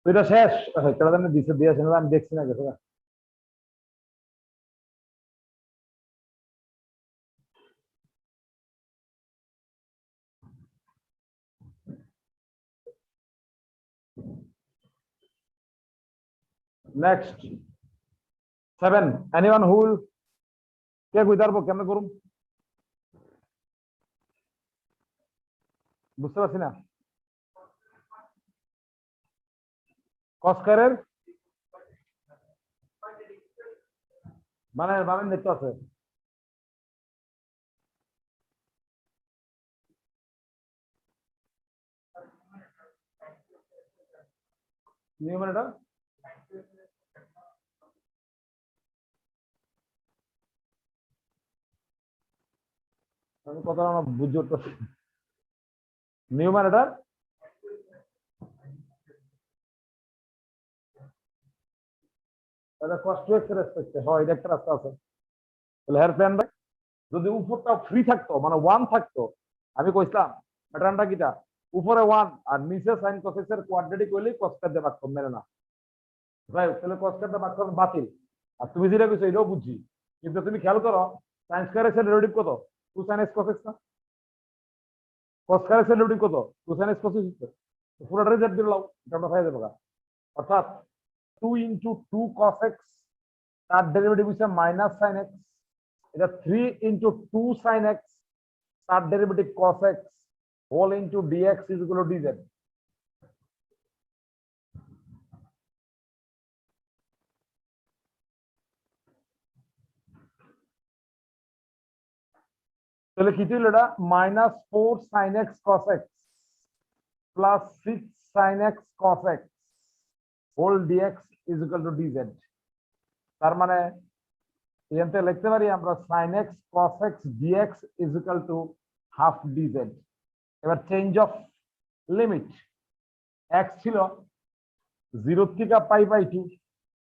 এটা শেষ কেন জানি দিছে দিয়েছেন আমি দেখছি না কিছু। Next 7, anyone who will কে কই দাঁড়াবো কেমনে করুম বুঝতে পারছি না। cos স্কয়ারের মানে দেখতে আছে নিয়ম এটা আমি কথা বুঝতে পারছি নিয়ম এটা এটা cos 2x এর রেসপেক্টে হয় এটা একটা রাস্তা আছে। তাহলে হেয়ার প্ল্যান ভাই যদি উপরটা ফ্রি থাকতো মানে 1 থাকতো আমি কইছিলাম প্যাটার্নটা কিটা উপরে 1 আর নিচে sin cos x এর কোয়াড্রেটিক হইলে cos স্কয়ার দিয়ে ভাগ করব মেরে না ভাই তাহলে cos স্কয়ার দিয়ে ভাগ করব বাতিল। আর তুমি যেটা কইছো এটাও বুঝছি কিন্তু তুমি খেয়াল করো sin স্কয়ার x এর ডেরিভেটিভ কত 2 sin x cos x না cos স্কয়ার x এর ডেরিভেটিভ কত 2 sin x cos x পুরোটা রিজেক্ট দিলাও এটা আমরা পাই যাবো অর্থাৎ 2 into 2 cos x তার ডেরিভেটিভ হচ্ছে মাইনাস sin x এটা 3 into 2 sin x তার derivative cos x whole into dx is equal to dz। তাহলে কি ছিল এটা -4 sin x cos x plus 6 sin x cos x whole dx is equal to dz। তার মানে এখানে লিখতে পারি আমরা sin x cos x dx is equal to half dz। এবার চেঞ্জ অফ লিমিট x ছিল 0 থেকে পাই বাই 2।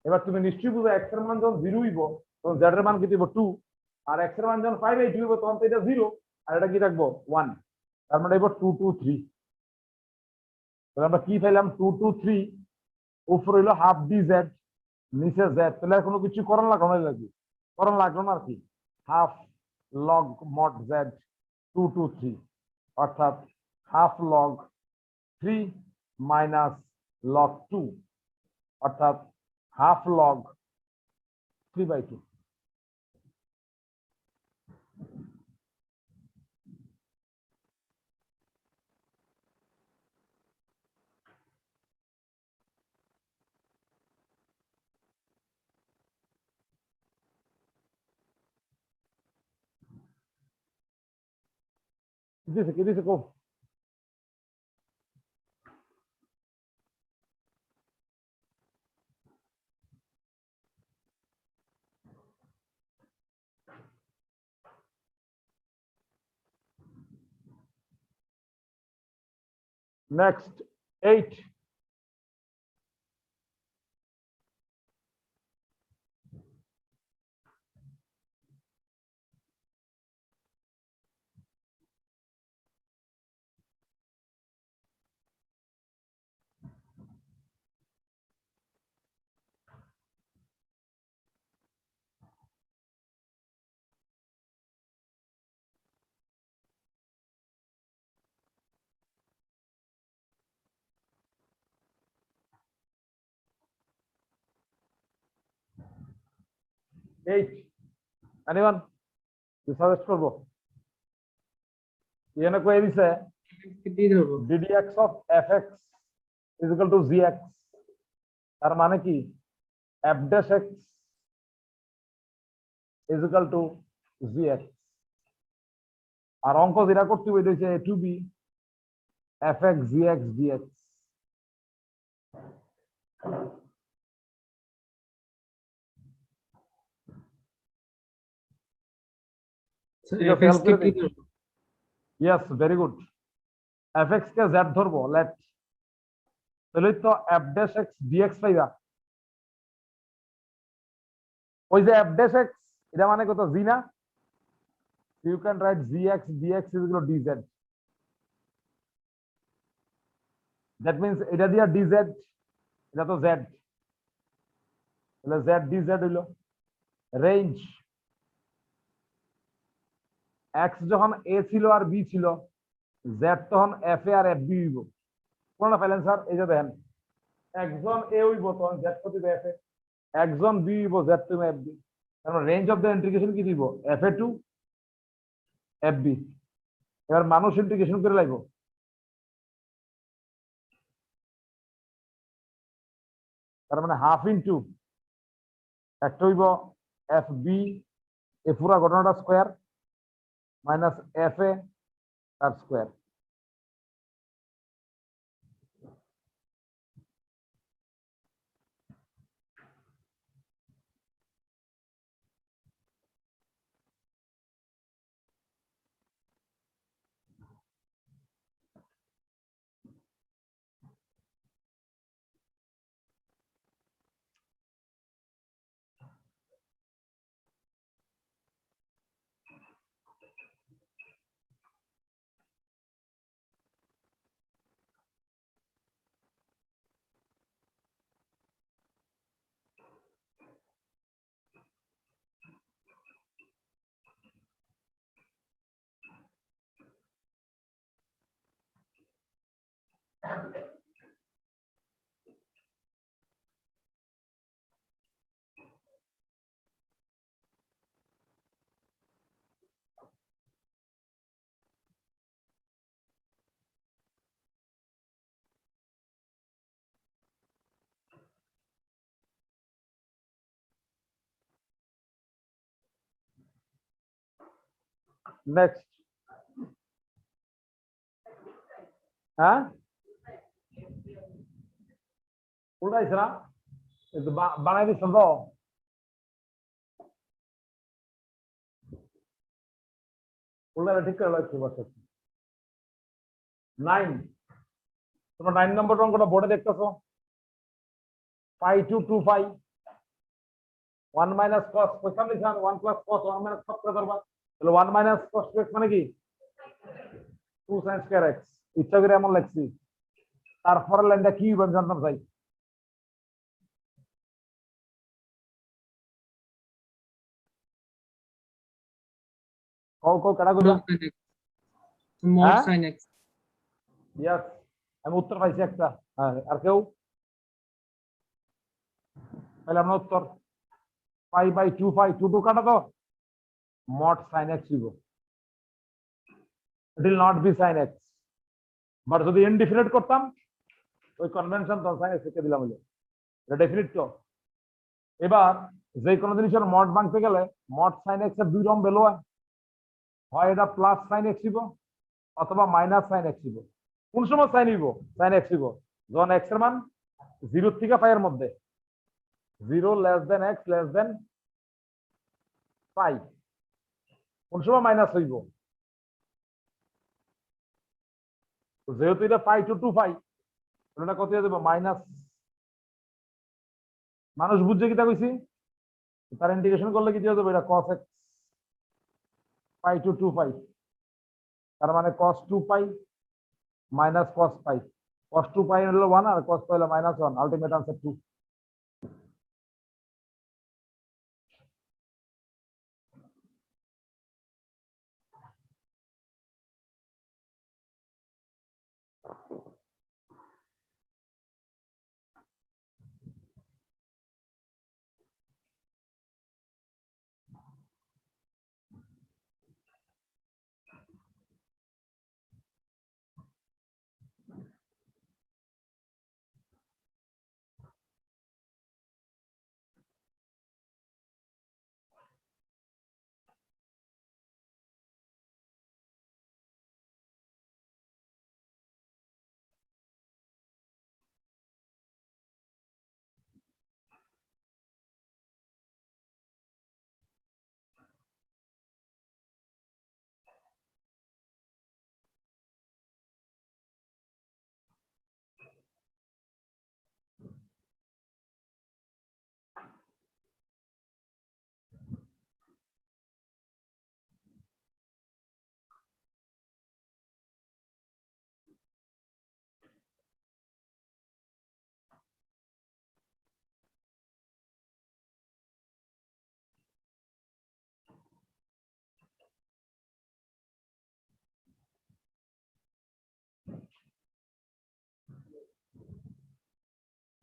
এবার তুমি নিশ্চয়ই বুঝো x এর মান যখন 0 হইব তখন z এর মান কি দিব 2 আর x এর মান যখন পাই বাই 2 হইব তখন তো এটা 0 আর এটা কি রাখবো 1 তার মানে হইব 2 2 3। তাহলে আমরা কি পাইলাম 2 2 3 উপরে হইলো হাফ dz নিচে z তাহলে কোনো কিছু করণ লাগলো না আর কি হাফ লগ মড z 2 2 3 অর্থাৎ হাফ লগ 3 মাইনাস লগ 2 অর্থাৎ হাফ লগ 3/2। কি দিছে কো next 8 anyone you suggest করব এখানে কই দিছে ddx of fx is equal to gx তার মানে কি f dash x is equal to gx আর অঙ্ক যেটা করতে হবে এটা হচ্ছে a to b fx gx dx yes very good fx K z ধরবো let তাহলে তো f dash x dx পাইবা ওই যে f dash x এটা মানে কত g না you can write gx dx is equal to dz that means এটা দিয়া dz এটা তো z তাহলে z dz হইলো রেঞ্জ x যখন a ছিল আর b ছিল z তখন f a R f b হইব কোনটা পাইলেন স্যার এই যে দেখেন একজন a হইব তখন z কত দিবে f a একজন b হইব z তুমি f b তারপর রেঞ্জ অফ দ্য ইন্টিগ্রেশন কি দিব f a to f b এবার মানুষ ইন্টিগ্রেশন করে লাগবো তার মানে হাফ ইনটু একটা হইব এফ বি এ পুরা ঘটনাটা স্কোয়ার মাইনাস এফ এ তার স্কোয়ার নেক্সট হ্যাঁ উল্টাইছে না বানাই দিচ্ছ তো উল্টাইলে ঠিক করে লাগছে বসে 9 তোমরা 9 নম্বর অঙ্কটা বোর্ডে দেখতেছো পাই টু 2 পাই 1 মাইনাস cos কোথাও লিখান 1 প্লাস cos 1 মাইনাস cos করে ধরবা তাহলে 1 মাইনাস cos x মানে কি 2 sin square x ইচ্ছা করে এমন লিখছি তারপরে লাইনটা কি হবে জানতাম চাই কও কাটা কইবা mod sin x यस আমি উত্তর পাইছি একটা হ্যাঁ আর কেউ তাহলে আমরা উত্তর পাই বাই 2 পাই 2 2 কাটা তো mod sin x দিব it will not be sin x but যদি ইনডিফিনিট করতাম ওই কনভেনশন তো sin x কে দিলাম হলো এটা ডেফিনিট তো এবার যে কোনো জিনিসের মড ভাঙতে গেলে mod sin x এর দুই রকম ভ্যালু হয় এটা প্লাস sin x দিব অথবা মাইনাস সাইন এক্স হইব। কোন সময় সাইন হইব? সাইন এক্স হইব যখন এক্স এর মান 0 থেকে পাই এর মধ্যে, 0 less than x less than pi. কোন সময় মাইনাস হইব? যেহেতু এটা পাই টু 2 পাই, এটা কত হয়ে যাবে? মাইনাস। মানুষ বুঝছে কি তা কইছি? তার ইন্টিগ্রেশন করলে কি হয়ে যাবে? এটা cos x পাই টু 2 পাই, তার মানে cos 2 পাই মাইনাস cos পাই। cos 2 পাই হলো 1 আর cos পাই হলো -1, আলটিমেট আনসার 2।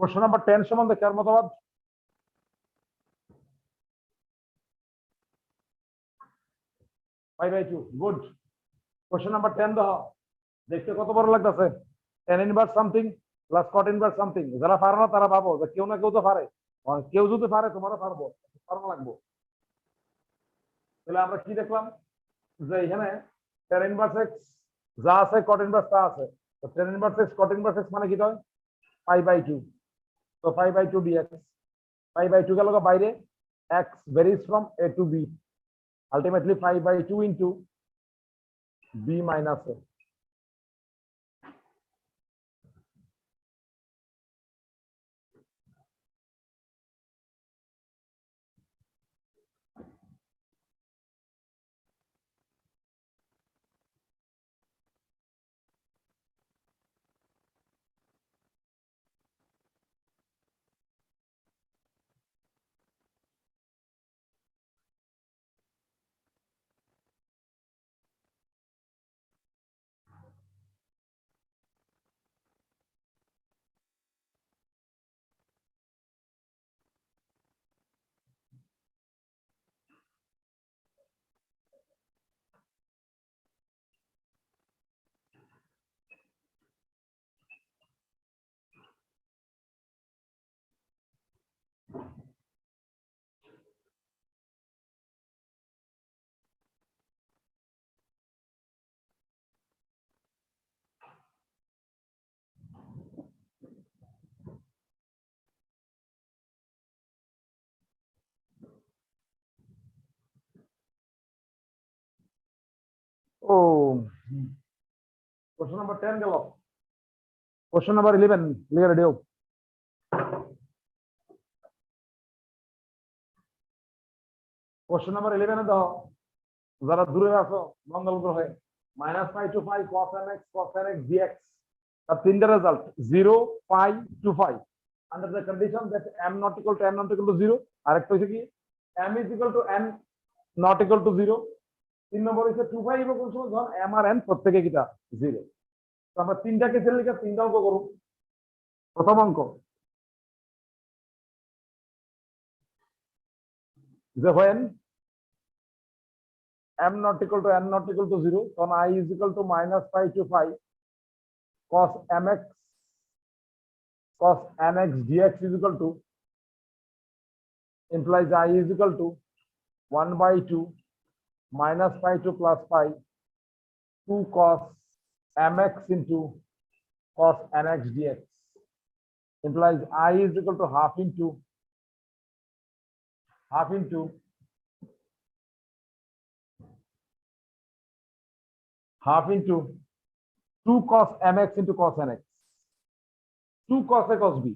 প্রশ্ন নাম্বার 10 সম্বন্ধে কার মতবাদ? Pi by 2, good. Question number 10 দাও, দেখতে কত বড় লাগতেছে? tan inverse something plus cot inverse something. যারা পারে না তারা ভাবো যে কেউ না কেউ তো পারে, কেউ যদি পারে তোমারও পারবো, পারবো লাগবো। তাহলে আমরা কি দেখলাম? যে এখানে tan ইনভার্স x যা আছে cot ইনভার্স তা আছে। তো tan inverse x cot inverse x মানে কি হয়? Pi by 2। তো pi by 2 dx, pi by 2 গেল বাইরে, x varies from a to b, ultimately pi by 2 into b minus a. Oh, question number 10 গেল। question number 11 লিখে ready হোক। question number 11 দাও, যারা দূরে আছো মঙ্গল গ্রহে, minus pi to pi cos mx cos nx dx, তার তিনটা result 0 pi to pi under the condition that m not equal to n not equal to 0, আরেকটা হচ্ছে কি m is equal to n not equal to 0। 3 নম্বর হচ্ছে 2 pi এবং কোন সময় ধর m আর n প্রত্যেকে কিটা 0। তো আমরা তিনটা কেসের লিখে তিনটা অঙ্ক করব। প্রথম অঙ্ক যে when m not equal to n not equal to 0, then I is equal to minus pi to pi cos mx cos nx dx is equal to, implies I is equal to 1 by 2 minus pi to plus pi 2 cos mx into cos nx dx implies I is equal to half into 2 cos mx into cos nx, 2 cos a cos b,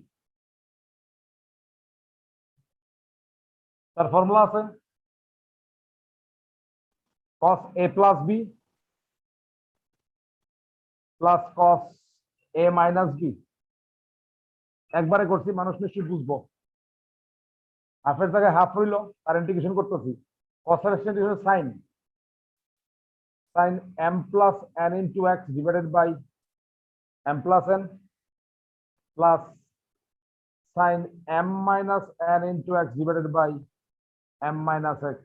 তার formula আছে cos a plus b plus cos a minus b। একবারে করছি, মানুষ নিশ্চয়ই বুঝবো। হাফের জায়গায় half হইলো, তার ইন্টিগ্রেশন করতেছি। cos এর integration sin m plus n into x divided by m plus n plus sin m minus n into x divided by m minus x,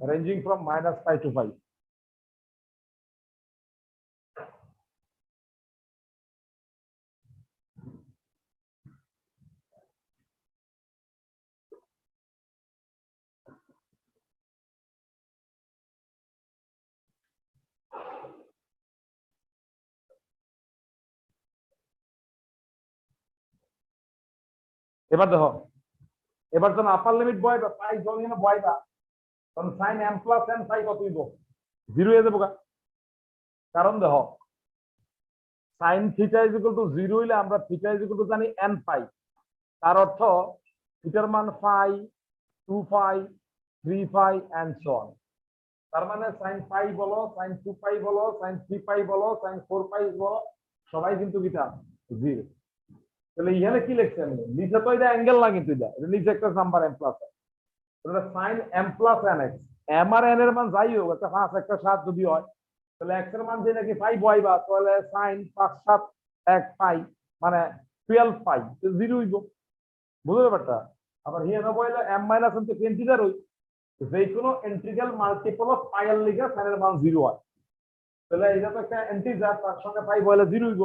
ranging from minus pi to pi। এবার দেখো, এবার যখন আপার limit বয়বা পাই যখন বয়বা তখন sin m plus n phi কত হইব? 0 হয়ে যাবো। কারণ দেখো sin theta is equal two 0 হইলে আমরা থিটা ইজ ইকুয়াল টু জানি n পাই। তার অর্থ থিটার মান phi, 2 phi, 3 phi and so on। তার মানে sin pi বলো, sin 2 pi বলো, sin 3 pi বলো, sin 4 pi বলো, সবাই কিন্তু কিটা 0। তাহলে এখানে কি লিখছি আমি? নিচে তো এটা অ্যাঙ্গেল না, কিন্তু এটা নিচে একটা নাম্বার m প্লাস তাহলে sin m plus nx, m আর n এর মান যাই হোক, একটা 5 একটা 7 যদি হয়, তাহলে x এর মান যে নাকি 5 বইবা, তাহলে sin 5 7 1 পাই মানে 12 পাই, তো 0 হইব। বুঝলে ব্যাপারটা? আবার হিয়ানো বইলে m minus n তো ইন্টিজার হই, যে কোনো ইন্টিগ্রাল মাল্টিপল অফ পাই এর লিগে sin এর মান 0 হয়। তাহলে এটা তো একটা ইন্টিজার, তার সঙ্গে পাই বইলে 0 হইব।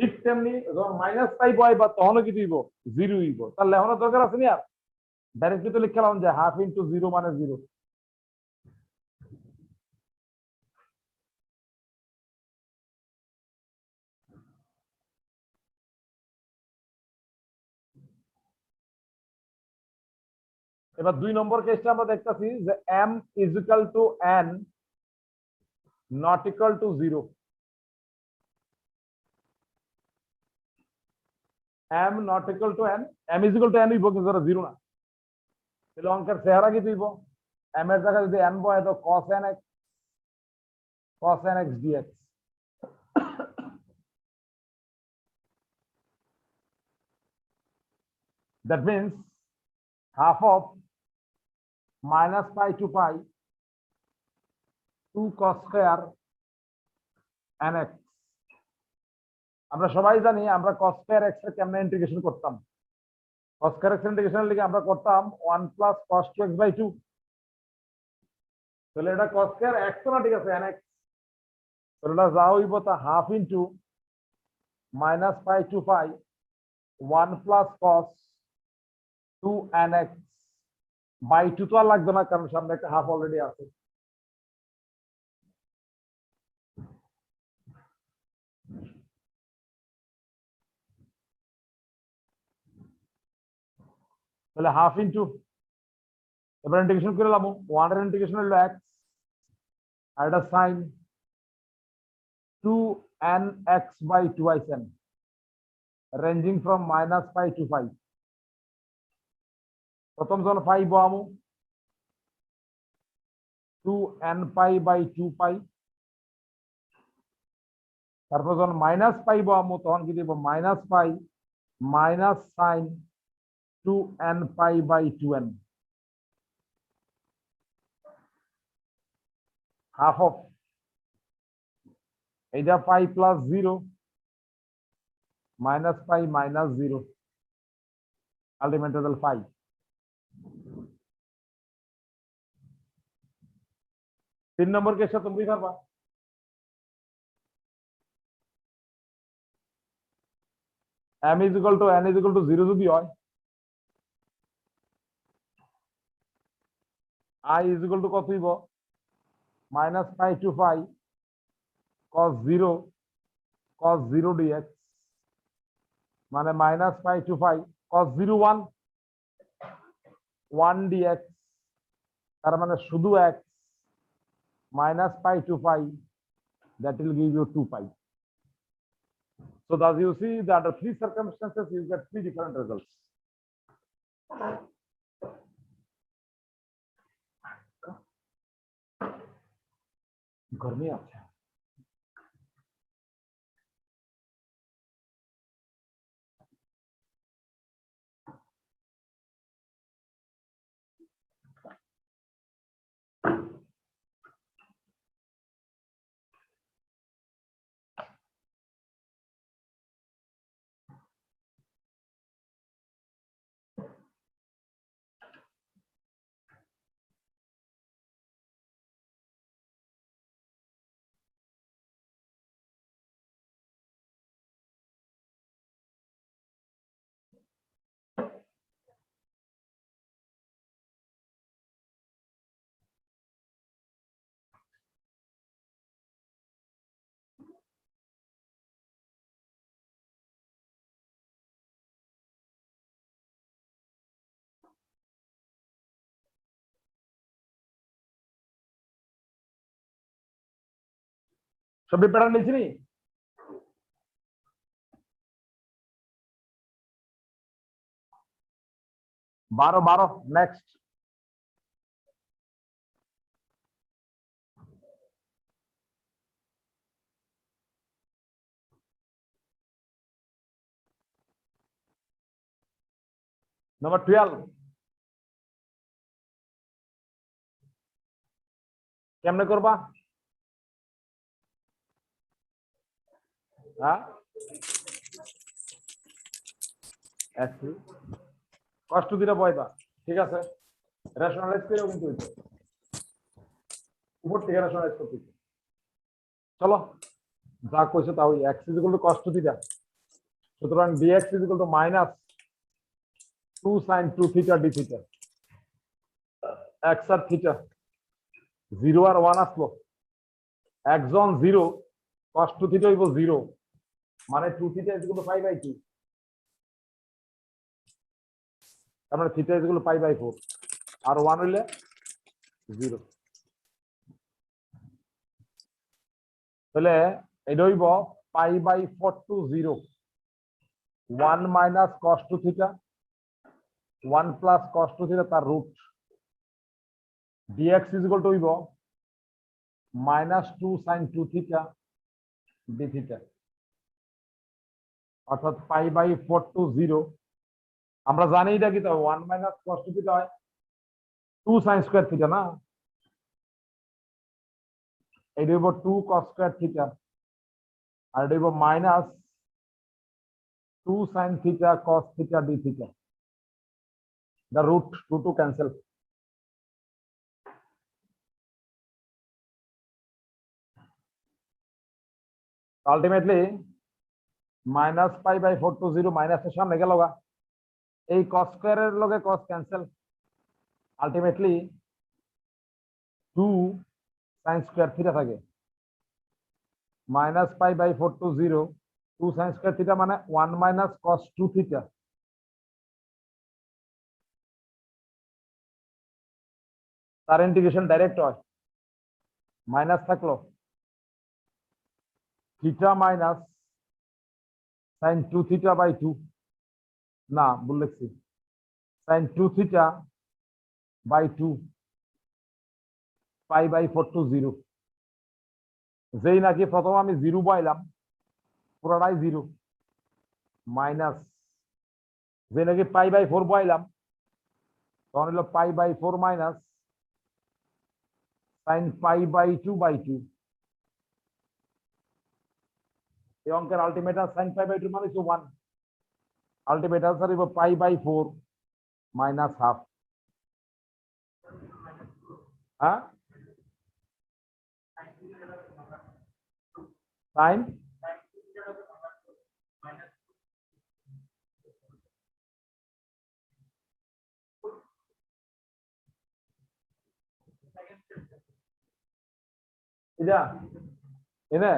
ঠিক তেমনি যখন মাইনাস পাই বইবা তখনও কি দিব? 0 হইব। তাহলে এখনো দরকার আছে নি আর? ডাইরেক্টলি তো লিখলাম যে হাফ ইন্টু 0 মানে 0। এবার 2 নম্বর কেসটা আমরা দেখতেছি যে m is equal to n not equal to 0। m not equal to n, m is equal to n হইব কিন্তু 0 না। তাহলে অঙ্কের চেহারা কি হইব? m এর জায়গায় যদি n বয় তো cos nx dx। That means half of minus pi to pi 2 cos square nx। আমরা সবাই জানি আমরা cos square x এর কেমনে ইন্টিগ্রেশন করতাম। cos square x ইন্টিগ্রেশনের লিগে আমরা করতাম 1 plus cos 2x by 2। তাহলে এটা cos square x না, ঠিক আছে, nx। তাহলে এটা যা হইব তা half into minus pi to pi 1 plus cos 2 nx by 2 তো আর লাগবে না, কারণ সামনে একটা হাফ অলরেডি আছে। তাহলে হাফ ইনটু, এবার ইন্টিগ্রেশন করে লাম 1 এর ইন্টিগ্রেশন হলো x আর এটা sin 2 nx by 2 n ranging from minus pi to pi। প্রথম যখন pi বহামু 2 n pi by 2 pi, তারপর যখন মাইনাস পাই বহামু তখন কি দিব? Minus pi minus sin 2 n pi by 2 n, half of এটা pi plus 0 minus pi minus 0 ultimate result pi. তিন নম্বর কেসটা তুমি পারবা। m is equal to n is equal to 0 যদি হয়, I is equal to কত হইব? Minus pi to pi cos 0 dx মানে minus pi to pi cos 0 1 dx তার মানে শুধু x minus pi to pi that will give you 2 pi. So as you see that under three circumstances you get three different results. गर्मी अच्छा सभी pattern नीचे नहीं 12 next number 12 কেমনে করবা হ্যাঁ একটু কষ্ট দিলে পয়দা ঠিক আছে রেশনালাইজ করেও কিন্তু উপর থেকে রেশনালাইজ করতে চলো যা কইছো তাও x cos 2 থিটা সুতরাং dx minus 2 sin 2 theta d theta x আর theta 0 আর 1 আসলো x on 0 cos 2 theta equals 0 মানে 2 theta is equal to pi by 2 আমরা theta is equal to pi by 4 আর 1 হইলে 0 তাহলে এটা হইব pi by 4 to 0 1 minus cos 2 theta 1 plus cos 2 theta তার root dx is equal to হইব minus 2 sin 2 theta d theta অর্থাৎ pi by 4 to 0 আমরা জানি এটা কি তবে 1 minus cos 2 theta হয় 2 sin square theta না এটা হইব 2 cos square theta আর এটা হইব minus 2 sin theta cos theta d theta the root 2 to cancel ultimately minus pi by 4 to 0 minus এর সামনে গেল গা এই cos square এর লগে cos cancel ultimately 2 sin square theta থাকে minus pi by 4 to 0 2 sin square theta মানে 1 minus cos 2 theta তার ইন্টিগ্রেশন ডাইরেক্ট হয় মাইনাস থাকলো theta minus sin 2 theta by 2 না ভুল লিখছি sin 2 theta by 2 pi by 4 to 0 যেই নাকি প্রথম আমি 0 পাইলাম পুরোটাই 0 মাইনাস যে নাকি pi by 4 পাইলাম তখন হলো pi by 4 minus sin pi by 2 by 2 এই অঙ্কের আলটিমেট sin pi by 2 মানে 1 আলটিমেট আনসার হইব pi by 4 minus half হ্যাঁ sin এটা এনে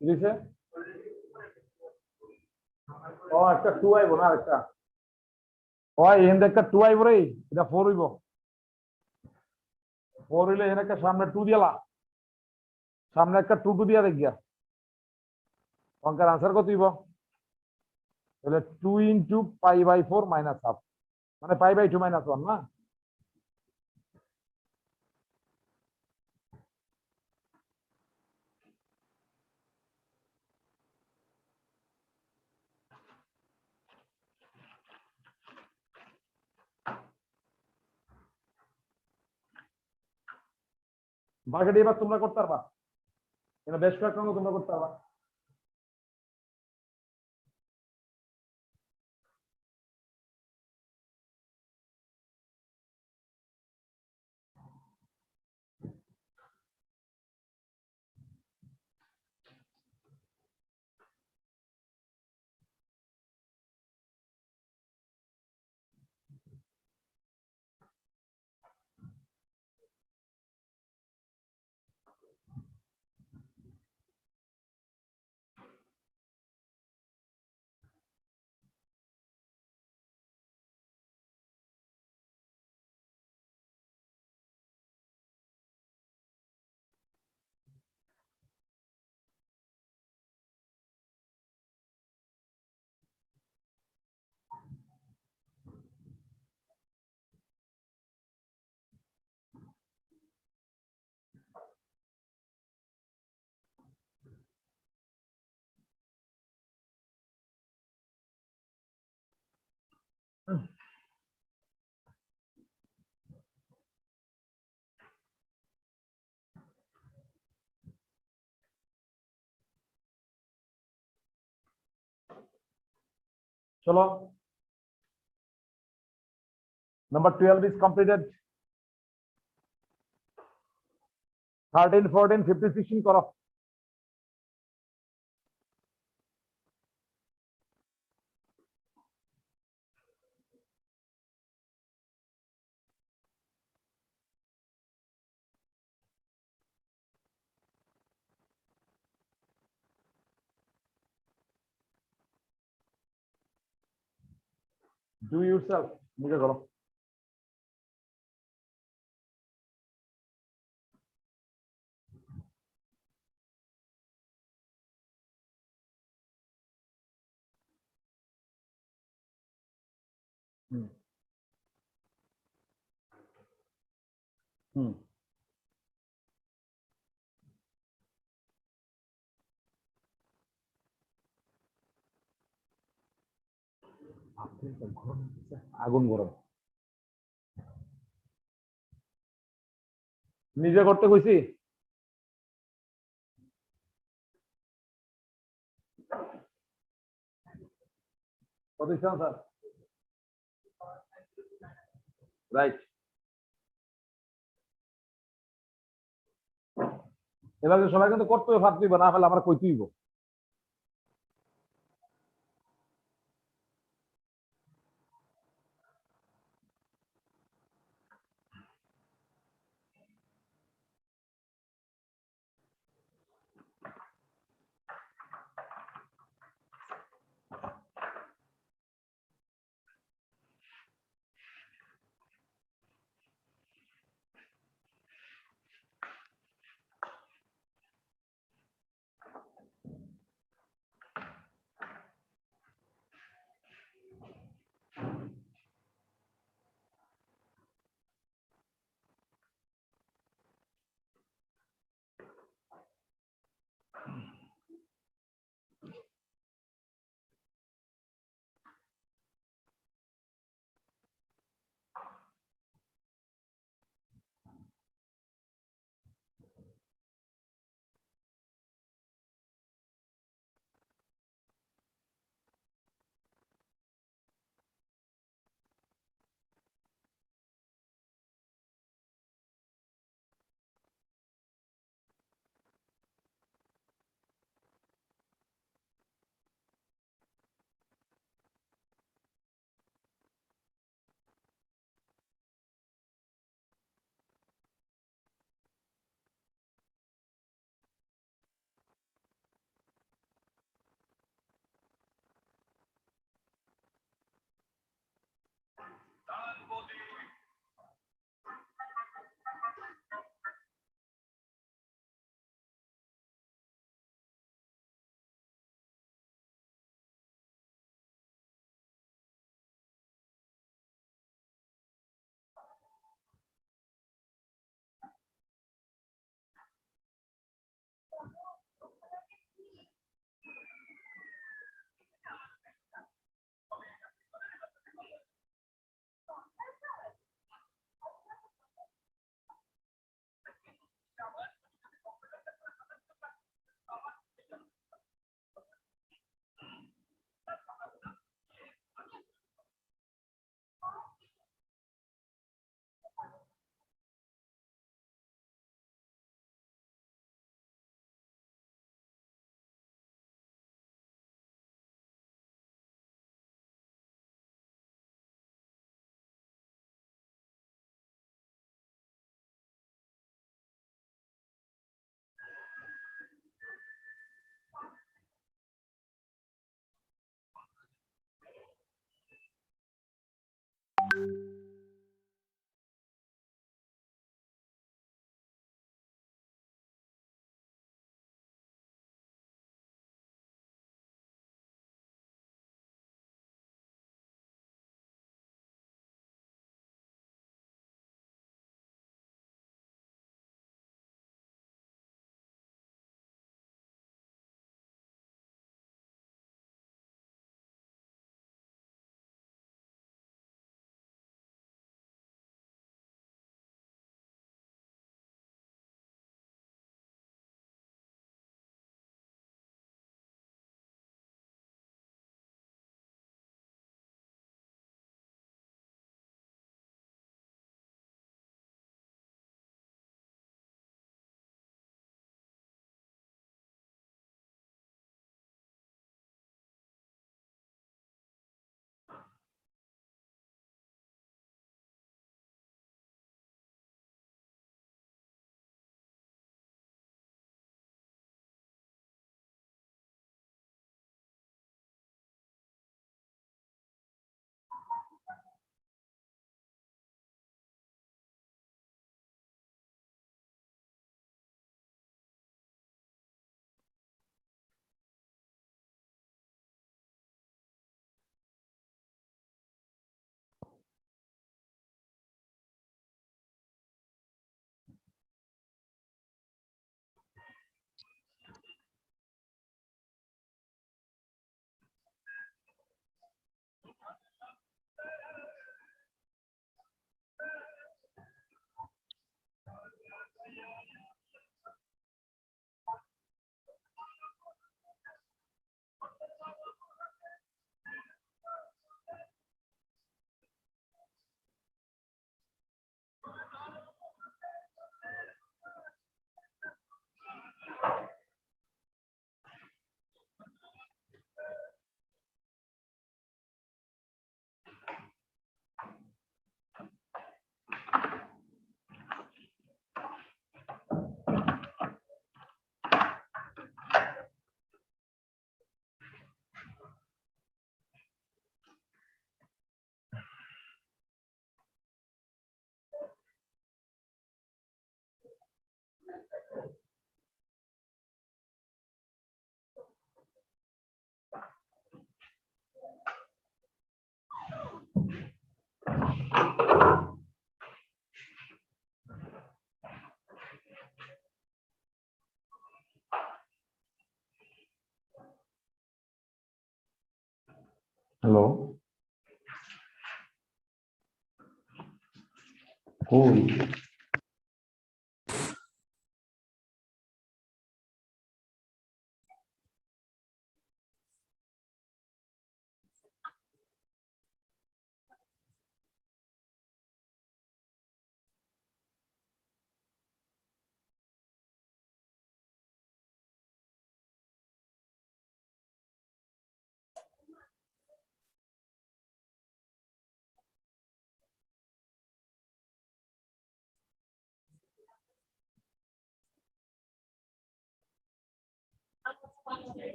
কি দিছে ও একটা 2 আইবো না একটা ও এখানে একটা 2 আইবো রে এটা 4 হইবো 4 হইলে এখানে একটা সামনে 2 দিলা সামনে একটা 2 2 দিয়া দেখিয়া অঙ্কের আনসার কত হইব তাহলে 2 into pi by 4 minus half মানে পাই বাই 2 মাইনাস 1 না বাকিটা এবার তোমরা করতে পারবা এটা বেশ কয়েকটা অঙ্ক তোমরা করতে পারবা চলো number 12 is completed 13 14 15 16 করো do yourself নিজে করো হুম হুম আগুন গরম নিজে করতে কইছি কত ইচ্ছা স্যার রাইট এবার সবাই কিন্তু করতে হবে ভাত দিব না হলে আমরা কইতে দিব হ্যালো, কই?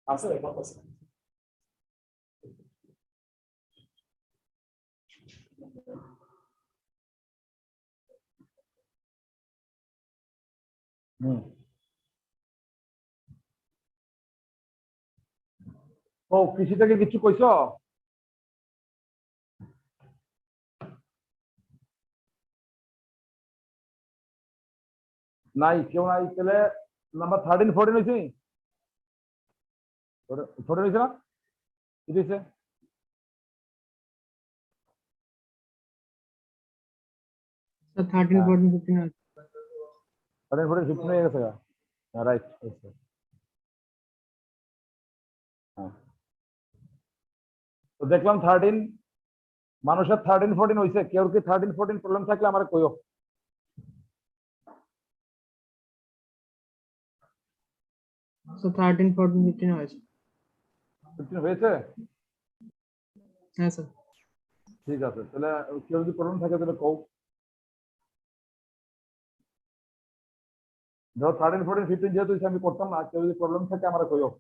আছে ও কৃষি থেকে কিছু কইছো? নাই, কেউ নাই, তাহলে নাম্বার 13 14 হয়েছে, 14 হয়েছে না? কি হয়েছে? So 13, 14, 15 are 13 14 15 হয়ে গেছে, রাইট। তো দেখলাম 13 মানুষের 13 14 হয়েছে। কেউ কি 13 14 প্রবলেম থাকলে আমার কইও। so 13, 14, 15 হয়েছে। 15 হয়েছে? হ্যাঁ স্যার। ঠিক আছে, তাহলে কেউ যদি প্রবলেম থাকে তাহলে কও। ধরো 13 14 15 যেহেতু আমি করতাম না, কেউ যদি প্রবলেম থাকে আমার কইও।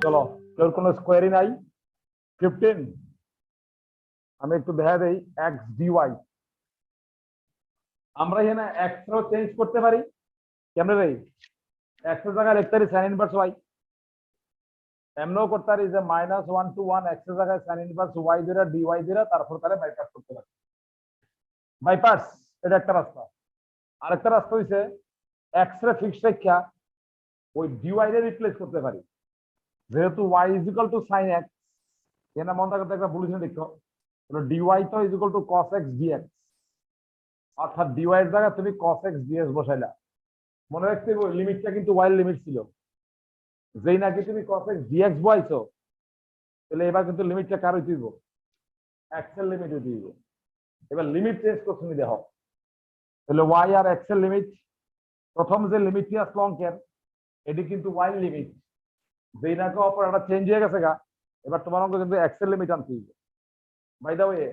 চলো, কেউ কোনো স্কোয়ারই নাই। 15 আমি একটু দেখা দেই, এক্স ডিওয়াই। আমরা এখানে এক্স ও চেঞ্জ করতে পারি কেমনে রে? এক্স এর জায়গায় লিখতে পারি সাইন ইনভার্স ওয়াই। এমনও করতে পারি যে -1 to 1 এক্স এর জায়গায় সাইন ইনভার্স ওয়াই দিরা ডিওয়াই দিরা, তারপর তাহলে বাইপাস করতে পারি। বাইপাস এটা একটা রাস্তা। আরেকটা রাস্তা হইছে এক্স রে ফিক্সড রেখা ওই ডিওয়াই রে রিপ্লেস করতে পারি। যেহেতু y is equal to sine x, এখানে মনে রাখতে একটা বলেছেন দেখো, ডিওয়াই তো is equal to cos x dx, অর্থাৎ ডিওয়াই এর জায়গায় তুমি কস এক্স ডিএক্স বসাইলা। মনে রাখতে লিমিটটা কিন্তু ওয়াই লিমিট ছিল, যেই নাকি তুমি কস এক্স ডিএক্স বসাইছো, তাহলে এবার কিন্তু লিমিটটা কার হইতে দিব? এক্স এর লিমিট হইতে দিব। এবার লিমিট চেঞ্জ করছো নি দেখো, তাহলে ওয়াই আর এক্স এর লিমিট, প্রথম যে লিমিটটি আসলো অঙ্কের এটি কিন্তু ওয়াই লিমিট, যেই নাকি অপারেটর চেঞ্জ হয়ে গেছে গা, এবার তোমার অঙ্ক কিন্তু এক্স এর লিমিট আনতে হবে। বাই দা ওয়ে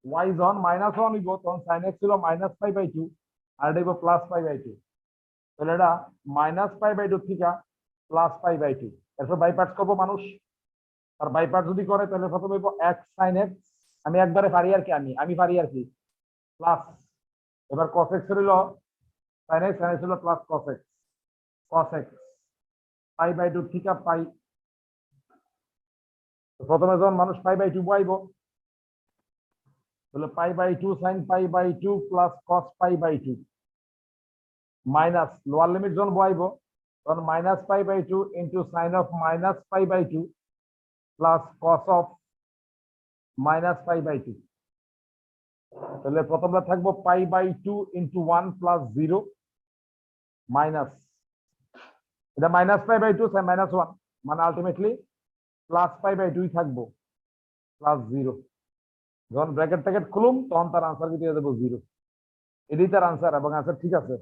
ওয়াই যখন -1 হইব তখন সাইন এক্স ছিল -π/2 আর এটা হইব +π/2, তাহলে এটা -π/2 থেকে +π/2। এরপর বাই পার্টস করবো মানুষ, আর বাই পার্টস যদি করে তাহলে প্রথমে হইব এক্স সাইন এক্স, আমি একবারে পারি আর কি, আমি পারি আর কি, প্লাস এবার cos x হইল sin x, sin x হইল plus cos x, cos x π/2 থেকে পাই। প্রথমে যখন মানুষ π/2 বসাইব তাহলে π/2 sin π/2 plus cos π/2 minus lower limit যখন বসাইব তখন -π/2 into sine of -π/2 plus cos of -π/2। তাহলে প্রথমটা থাকবো π/2 ইন্টু 1 প্লাস 0 মাইনাস, এটা -π/2 -1 মানে আলটিমেটলি +π/2 থাকবো প্লাস 0। যখন ব্র্যাকেট ট্যাকেট খুলুম তখন তার আনসার দিয়ে দেবো 0। এটাই তার আনসার, এবং আনসার ঠিক আছে।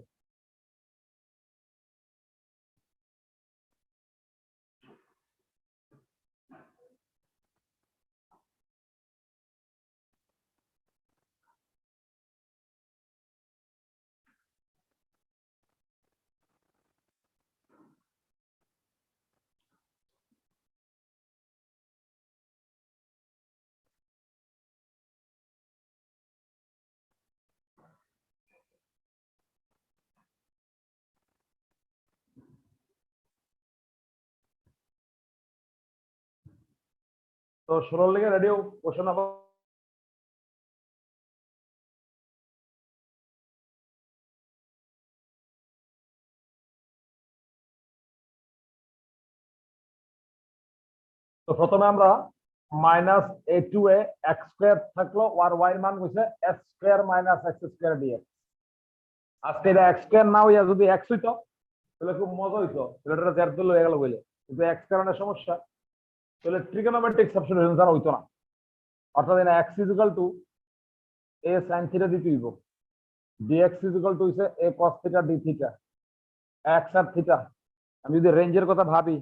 তো 16 লেগে রেডিও কোশ্চেন নাম্বার তো প্রথমে আমরা minus a to a x square থাকলো আর ওয়াই এর মান হইছে x square minus x square dx. আজকে এটা এক্স স্কোয়ার না হইয়া যদি এক্স হইতো তাহলে খুব মজা হইতো, তাহলে এটা জেড দিল হয়ে গেল বলে, কিন্তু এক্স কারণের সমস্যা, তাহলে ট্রিগোনোমেট্রিক সাবস্টিটিউশন ছাড়া হইতো না। অর্থাৎ এটা x is equal to a sine theta দিতে হইব, ডিএক্স ইজিক্যাল টু হইছে a cos theta d theta, x আর থিটা। আমি যদি রেঞ্জের কথা ভাবি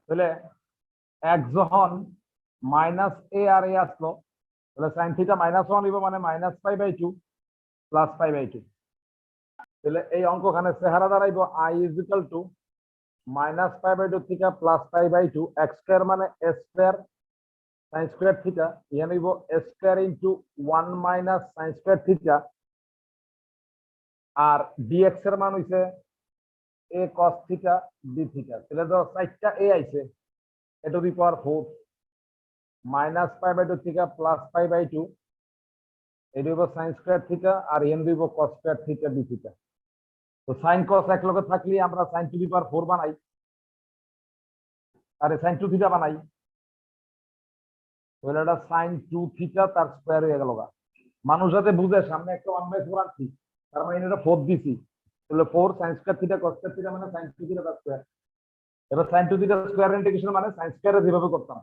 তাহলে এক যখন মাইনাস এ আর এ আসলো তাহলে সাইন থিটা মাইনাস ওয়ান হইব, মানে minus pi by two plus pi by two. তাহলে এই অঙ্কখানে চেহারা দাঁড়াইব I is equal to minus pi by two theta plus pi by two x square মানে a square sine square theta, ইয়ান হইব a square into one minus sine square theta, আর dx এর মান হইছে a cos theta d theta. তাহলে তো চারটা এ আইছে, a to the power 4 minus pi by two theta plus pi by two, এটা হইব সাইন স্কোয়ার থিটা আর এন হইব cos square theta d theta. তো সাইন কস এক লগে থাকলে আমরা সাইন টু দি পাওয়ার 4 বানাই, আরে সাইন টু থিটা বানাই, তাহলে এটা সাইন টু থিটা তার স্কোয়ার হয়ে গেল। মানুষ যাতে বুঝে সামনে একটা 1/4 আনছি, তার মানে এটা 4 দিছি, তাহলে 4 sine square theta cos square theta মানে সাইন টু থিটা তার স্কোয়ার। এবার sine two theta square integration মানে সাইন স্কোয়ারে যেভাবে করতাম,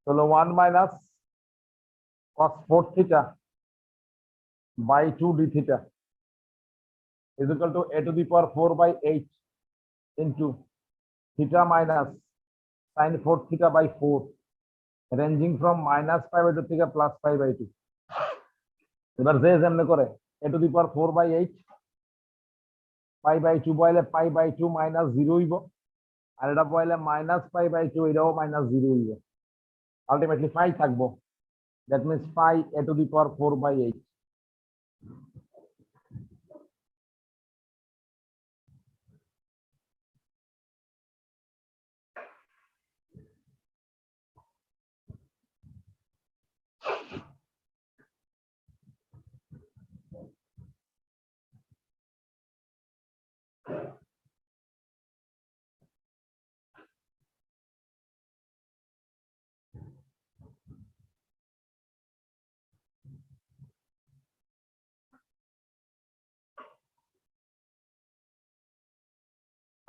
তাহলে 1 মাইনাস cos 4 theta by 2 d theta is equal to a to the power 4 by 8 into theta minus sin 4 theta by 4 ranging from minus pi by 2 theta plus pi by 2. এবার যে যেমনে করে a to the power 4 by 8 pi by 2 বইলে pi by 2 minus 0 হইব, আর এটা বইলে minus pi by 2 এটাও minus 0 হইব, আলটিমেটলি pi থাকবো, that means pi a to the power 4 by 8.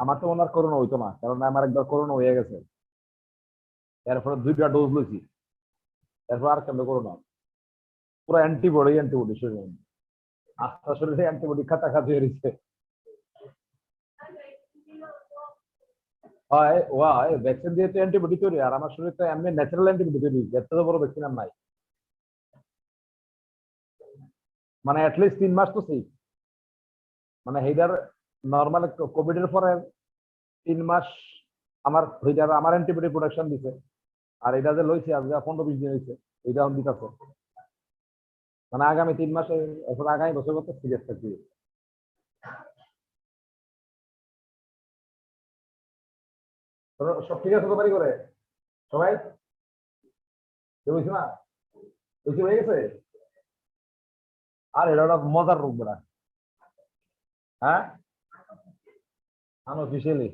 আমার তো ওনার করোনা হইতো না, কারণ আমার একবার করোনা হয়ে গেছে, এরপরে 2টা ডোজ লইছি, এরপর আর কেমন করোনা, পুরো অ্যান্টিবডি অ্যান্টিবডি শরীরে, আস্থা শরীরে অ্যান্টিবডি খাতা খাতে হয়েছে। হয় ওয়াই ভ্যাকসিন দিয়ে তো অ্যান্টিবডি তৈরি, আর আমার শরীরে তো এমনি ন্যাচারাল অ্যান্টিবডি তৈরি, এর থেকে বড় ভ্যাকসিন আর নাই, মানে অ্যাটলিস্ট 3 মাস তো সেফ, মানে হেইডার নর্মাল কোভিড এর পরে 3 মাস আমার হেইডার আমার অ্যান্টিবডি প্রোডাকশন দিছে, আর এটা যে লইছে আজকে 15-20 দিন হয়েছে, এটা আমি দিতেছে, মানে আগামী 3 মাসে এখন আগামী বছর কত সিরিয়াস থাকবে। সব ঠিক আছে তো বাড়ি করে সবাই বুঝছো না, বুঝতে হয়ে গেছে। আর এটা একটা মজার রোগ বেড়া, হ্যাঁ আনঅফিসিয়ালি।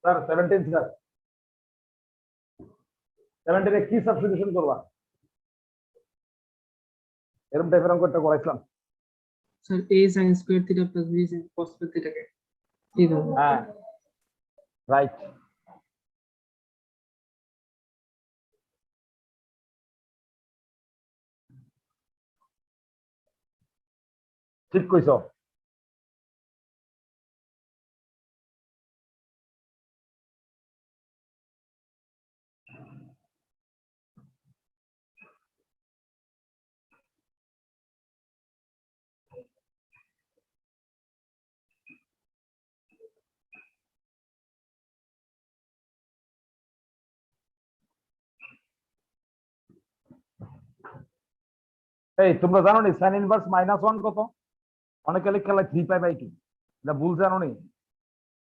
স্যার 17 স্যার 17 কি সাবস্টিটিউশন করবা, এরকম টাইপের অঙ্ক একটা করাইছিলাম Sir, a sin square theta plus b sin cos square theta के ठीक है হ্যাঁ রাইট। ঠিক কইছো। এই তোমরা জানো নি সাইন ইনভার্স -1 কত? অনেকে লিখে 3π/2। এটা ভুল জানো নি?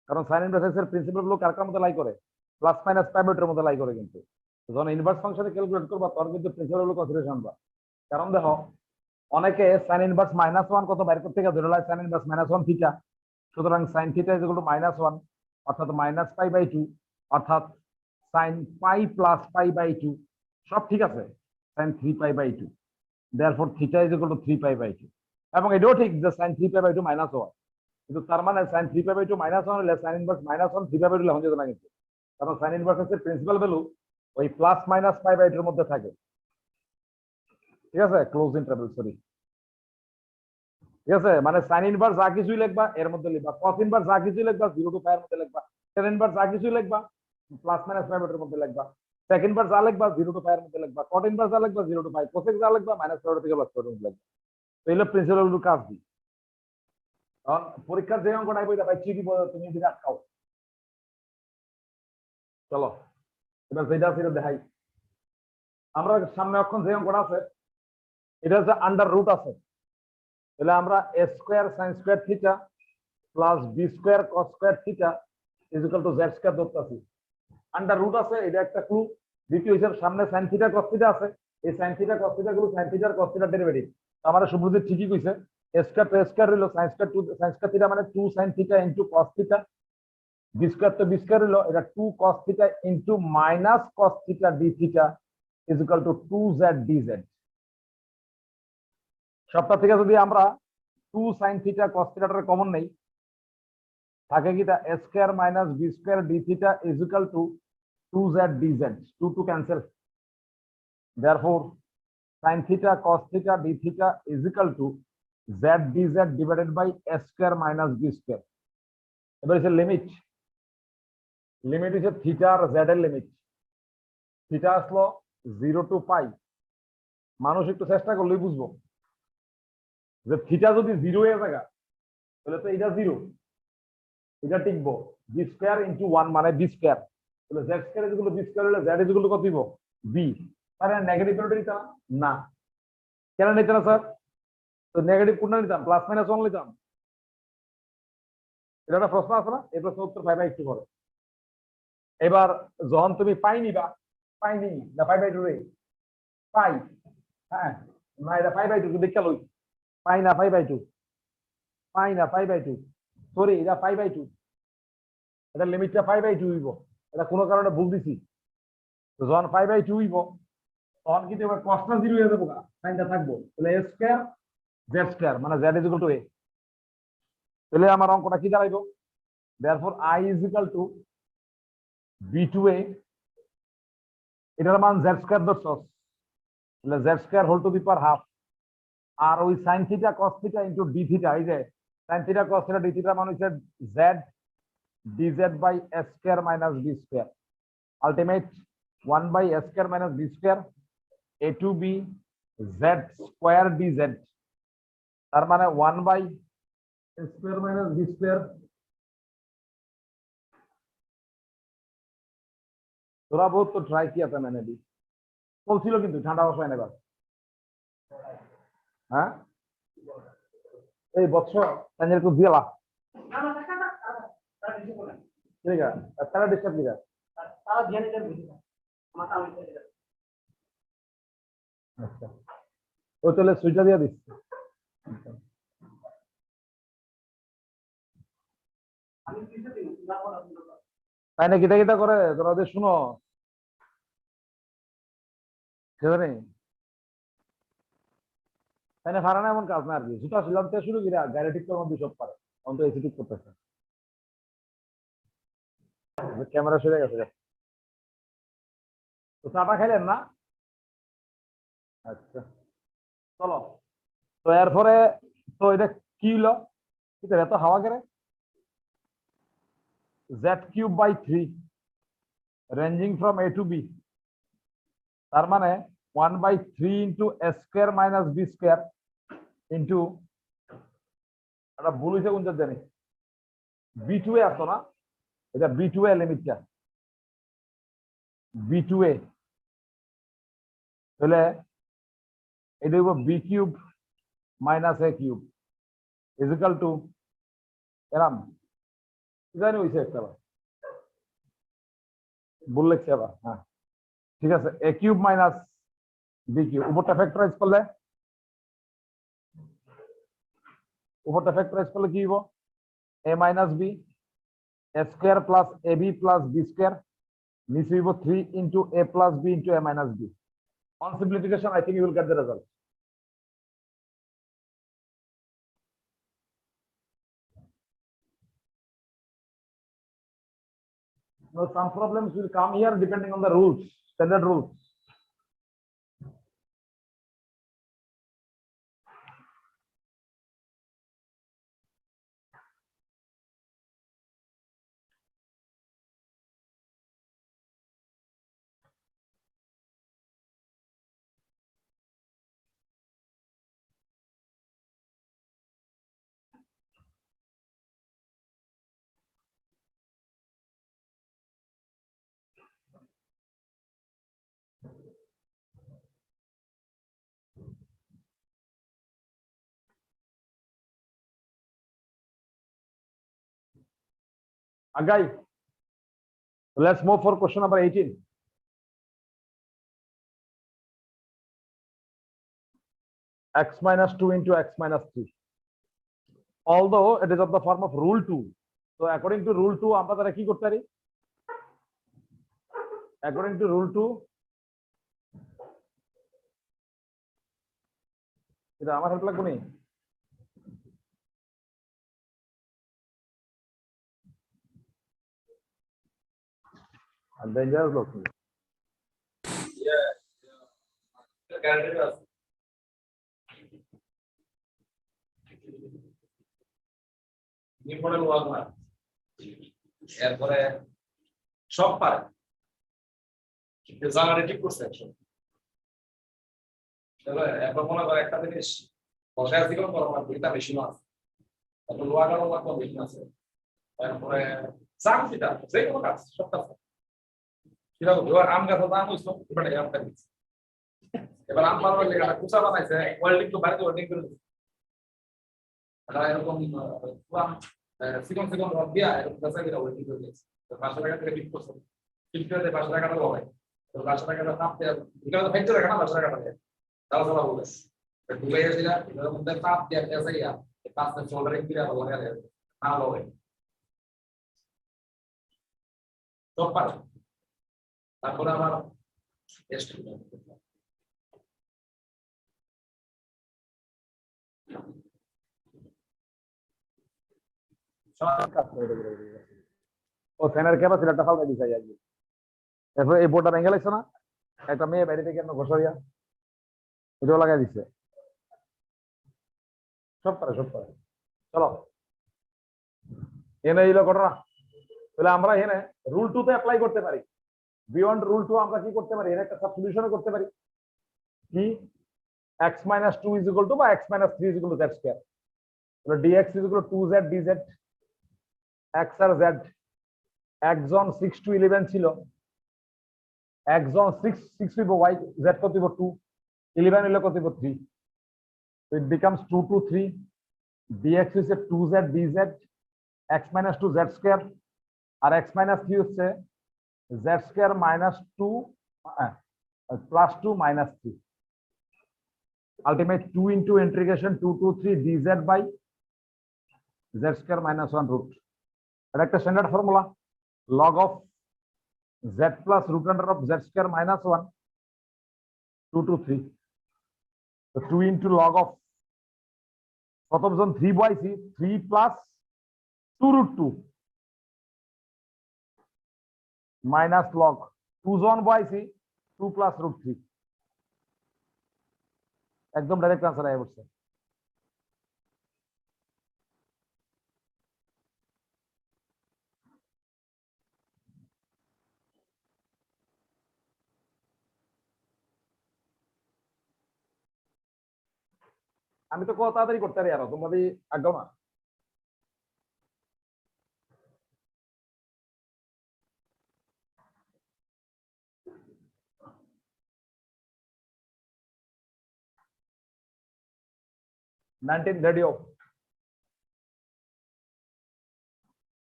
কারণ সাইন ইনভার্স এর প্রিন্সিপাল গুলো কার মধ্যে লাই করে? প্লাস মাইনাস পাইভেটের মধ্যে লাই করে। কিন্তু যখন ইনভার্স ফাংশনে ক্যালকুলেট করবা তখন কিন্তু প্রিন্সিপাল গুলো কনসিডারেশন আনবা। কারণ দেখো অনেকে সাইন ইনভার্স -1 কত বাইর করতে গিয়ে ধরে লাই সাইন ইনভার্স -1 থিটা। সুতরাং sine theta is equal two -1 অর্থাৎ -π/2 অর্থাৎ সাইন পাই প্লাস π/2 সব ঠিক আছে, sine 3π/2 therefore theta is equal to 3π/2। এবং এটাও ঠিক যে সাইন 3π/2 -1, কিন্তু তার মানে সাইন 3π/2 -1 হলে সাইন ইনভার্স -1 3π/2 লেখা যেত না কিন্তু। কারণ সাইন ইনভার্সের প্রিন্সিপাল ভ্যালু ওই প্লাস মাইনাস π/2 এর মধ্যে থাকে। ঠিক আছে, ক্লোজ ইন্টারভ্যাল, সরি। ঠিক আছে, মানে সাইন ইনভার্স যা কিছুই লিখবা এর মধ্যে লিখবা, কস ইনভার্স যা কিছুই লিখবা 0 to π এর মধ্যে লিখবা, tan ইনভার্স যা কিছুই লিখবা প্লাস মাইনাস π/2 এর মধ্যে লিখবা, sec ইনভার্স যা লিখবা 0 to π এর মধ্যে লিখবা, cot ইনভার্স যা লিখবা 0 to π, cosec যা লিখবা -π থেকে +π এর মধ্যে লিখবা। তো এগুলো প্রিন্সিপাল গুলো কাজ দি। কারণ পরীক্ষার যে অঙ্কটা আইবো এটা ভাই চিঠি তুমি যদি আটকাও। চলো এবার যেটা আছে এটা দেখাই। আমরা সামনে অক্ষণ যে অঙ্কটা আছে এটা হচ্ছে আন্ডার রুট আছে, তাহলে আমরা a square sin square theta plus b square cos square theta is equal to z square ধরতেছি। আন্ডার রুট আছে, এটা একটা ক্লু। দ্বিতীয় হিসাব সামনে sin থিটা cos থিটা আছে, এই sin থিটা cos থিটা গুলো sin থিটার cos থিটার ডেরিভেটিভ। আমাদের সুব্রজিৎ ঠিকই কইছে, a স্কয়ার তো a স্কয়ার হলো sin square 2 sin square theta মানে 2 sin theta into cos theta, b square তো b স্কয়ার হলো এটা 2 cos theta into minus cos theta d theta is equal two 2z dz। সবটা থেকে যদি আমরা 2 sin থিটা cos থিটাটার কমন নেই থাকে কি তা a square minus b square d theta is equal two 2z dz, 2 to cancel, therefore sin theta cos theta d theta is equal to z dz divided by a square minus b square। এবার হচ্ছে limit, limit হচ্ছে theta আর z এর limit. Theta আসলো 0 to π। মানুষ একটু চেষ্টা করলেই বুঝবো যে থিটা যদি 0 হয়ে যায় তাহলে তো এটা 0, এটা টিকবো b স্কয়ার ইনটু 1 মানে b স্কয়ার, তাহলে z square equal to b square হলে z ইকুয়াল টু কত দিব b। তাহলে নেগেটিভ কোনটা নিতাম না, কেন নিতে না স্যার? তো নেগেটিভ কোনটা নিতাম? প্লাস মাইনাস 1 নিতাম। এটা একটা প্রশ্ন আছে না, এই প্রশ্নের উত্তর পাইবা একটু পরে। এবার যখন তুমি পাই নিবা, পাইনি না 5/2 রে পাই, হ্যাঁ না এটা 5/2 দেখে লই, পাই না 5/2, পাই না 5/2, সরি এটা 5/2, এটা লিমিটটা 5/2 হইব। এটা কোনো কারণে ভুল দিছি, তো যখন 5/2 হইব তখন কিন্তু এবার কসটা 0 হয়ে যাবো, সাইনটা থাকবো, তাহলে a স্কয়ার z স্কয়ার মানে z is equal two a। তাহলে আমার অঙ্কটা কি দাঁড়াইবো? therefore I is equal to b2a, এটার মান z স্কয়ার ধরছস, তাহলে z square whole to the power half, আর ওই sin theta cos theta into d theta, এই যে sin theta cos theta d theta মান হচ্ছে z dz by a square minus b square, ultimate 1 by a square minus b square a to b z square dz, তার মানে 1 by a square minus b square. थोड़ा बहुत तो try किया था मैंने भी, বলছিল কিন্তু ঠান্ডা বসায় না। এবার হ্যাঁ এই বছর তাদের কো দিলা ঠিক আছে, তারা ডিস্টার্ব দিরা তারা ধ্যান করে দিরা মাথা আমি করে দিরা। আচ্ছা ও চলে সুইচটা দিয়ে দিচ্ছে। আমি কিছু দিন না বলা তাই না, কিটা কিটা করে তোরা ওদের শুনো সেখানে তাই না, ফারানা এমন কাজ না আর কি, জুতা ছিলাম থেকে শুরু করে গাড়ি ঠিক করার মধ্যে সব পারে, অন্ত এসি ঠিক করতেছে, ক্যামেরা সরে গেছে। তো চাটা খাইলেন না? আচ্ছা চলো, তো এরপরে তো এটা কি হলো, এত হাওয়া করে z³/3 ranging from a to b, তার মানে 1/3 into a square minus b square into এটা ভুল হয়েছে কোনটা জানি b2a আসতো না, এটা b2a লিমিটটা b2a, তাহলে এটা হইব b cube minus a cube is equal to এরাম জানি হইছে একটা ভুল লিখছি আবার হ্যাঁ ঠিক আছে a cube minus b cube উপরটা ফ্যাক্টরাইজ করলে কি হইব a minus b a square plus a b plus b square নিচে হইব 3 into a plus b into a minus b on simplification I think you will get the result. Now some problems will come here depending on the rules, standard rules. Guys, let's move for question number 18. X minus 2 into x minus 3. Although it is of the form of rule 2. So according to rule 2, আমরা তারা কি করতে পারি? According to rule 2, এটা আমার help লাগবে নি? আর dangerous লোক। ইম্পর্টেন্ট ওয়ার্ক না এরপরে সব পারে জানারে ঠিক করছে একশো এরপর মনে করে একটা জিনিস বসায় দিকেও করো আমার দুইটা বেশি মাছ তারপর লোয়া গাড়ো লাগবে বেশি আছে তারপরে চাপ সেটা যে কোনো কাজ সব কাজ সেটা আম গাছ দাম হইছিল এবার আম গাছ এবার আম পারবার লেগে একটা কুচা বানাইছে ওয়েল্ডিং তো বাড়িতে ওয়েল্ডিং করে দিচ্ছে এরকম সিকম সিকম রড দিয়া এরকম কাঁচা গিরা ওয়েল্ডিং করে দিচ্ছে তো 500 টাকা থেকে বিট করছে বিট করে 500 টাকাটা লগাই তো 500 টাকাটা তাপ দেয়া এখানে তো ফেলতে রাখা না 500 টাকাটা দেয় তাও সব বলে ঢুকে গেছিল এর মধ্যে তাপ দেয়া কেসে ইয়া পাঁচটা সোল্ডারিং দিয়ে আবার লাগা দেয় না লগাই সব পারে তারপরে আবার টেস্ট ও ফ্যানের ক্যাপাসিটারটা ফালতে দিছে আজকে এরপর এই বোর্ডটা ভেঙে লাগছে না একটা মেয়ে বাইরে থেকে ঘষরিয়া এটাও লাগাই দিচ্ছে সব পারে চলো এনে এইলো ঘটনা তাহলে আমরা এখানে রুল 2 তে অ্যাপ্লাই করতে পারি বিয়ন্ড রুল 2 আমরা কি করতে পারি এর একটা সাবস্টিটিউশন করতে পারি কি x minus 2 is equal to বা x minus 3 is equal to z square তাহলে dx is equal to 2z dz x আর z একজন 6 to 11 ছিল একজন 6 হইব y z কত হইব 2 11 হইলে কত হইব 3 so it becomes 2 to 3 dx is 2z dz x minus 2 z square R x minus 3 হচ্ছে z square minus 2 plus 2 minus 3 ultimate 2 into integration 2 to 3 dz by z square minus 1 root এটা একটা standard formula log of z plus root under of z square minus 1 2 to 3 so 2 into log of কত option 3 বয়সি 3 plus 2 root 2 minus log 2 জন বয়সি 2 plus root 3 একদম direct answer আয় পড়ছে আমি তো কত তাড়াতাড়ি করতে পারি আরো তোমাদের আগ্রহ না 19 radio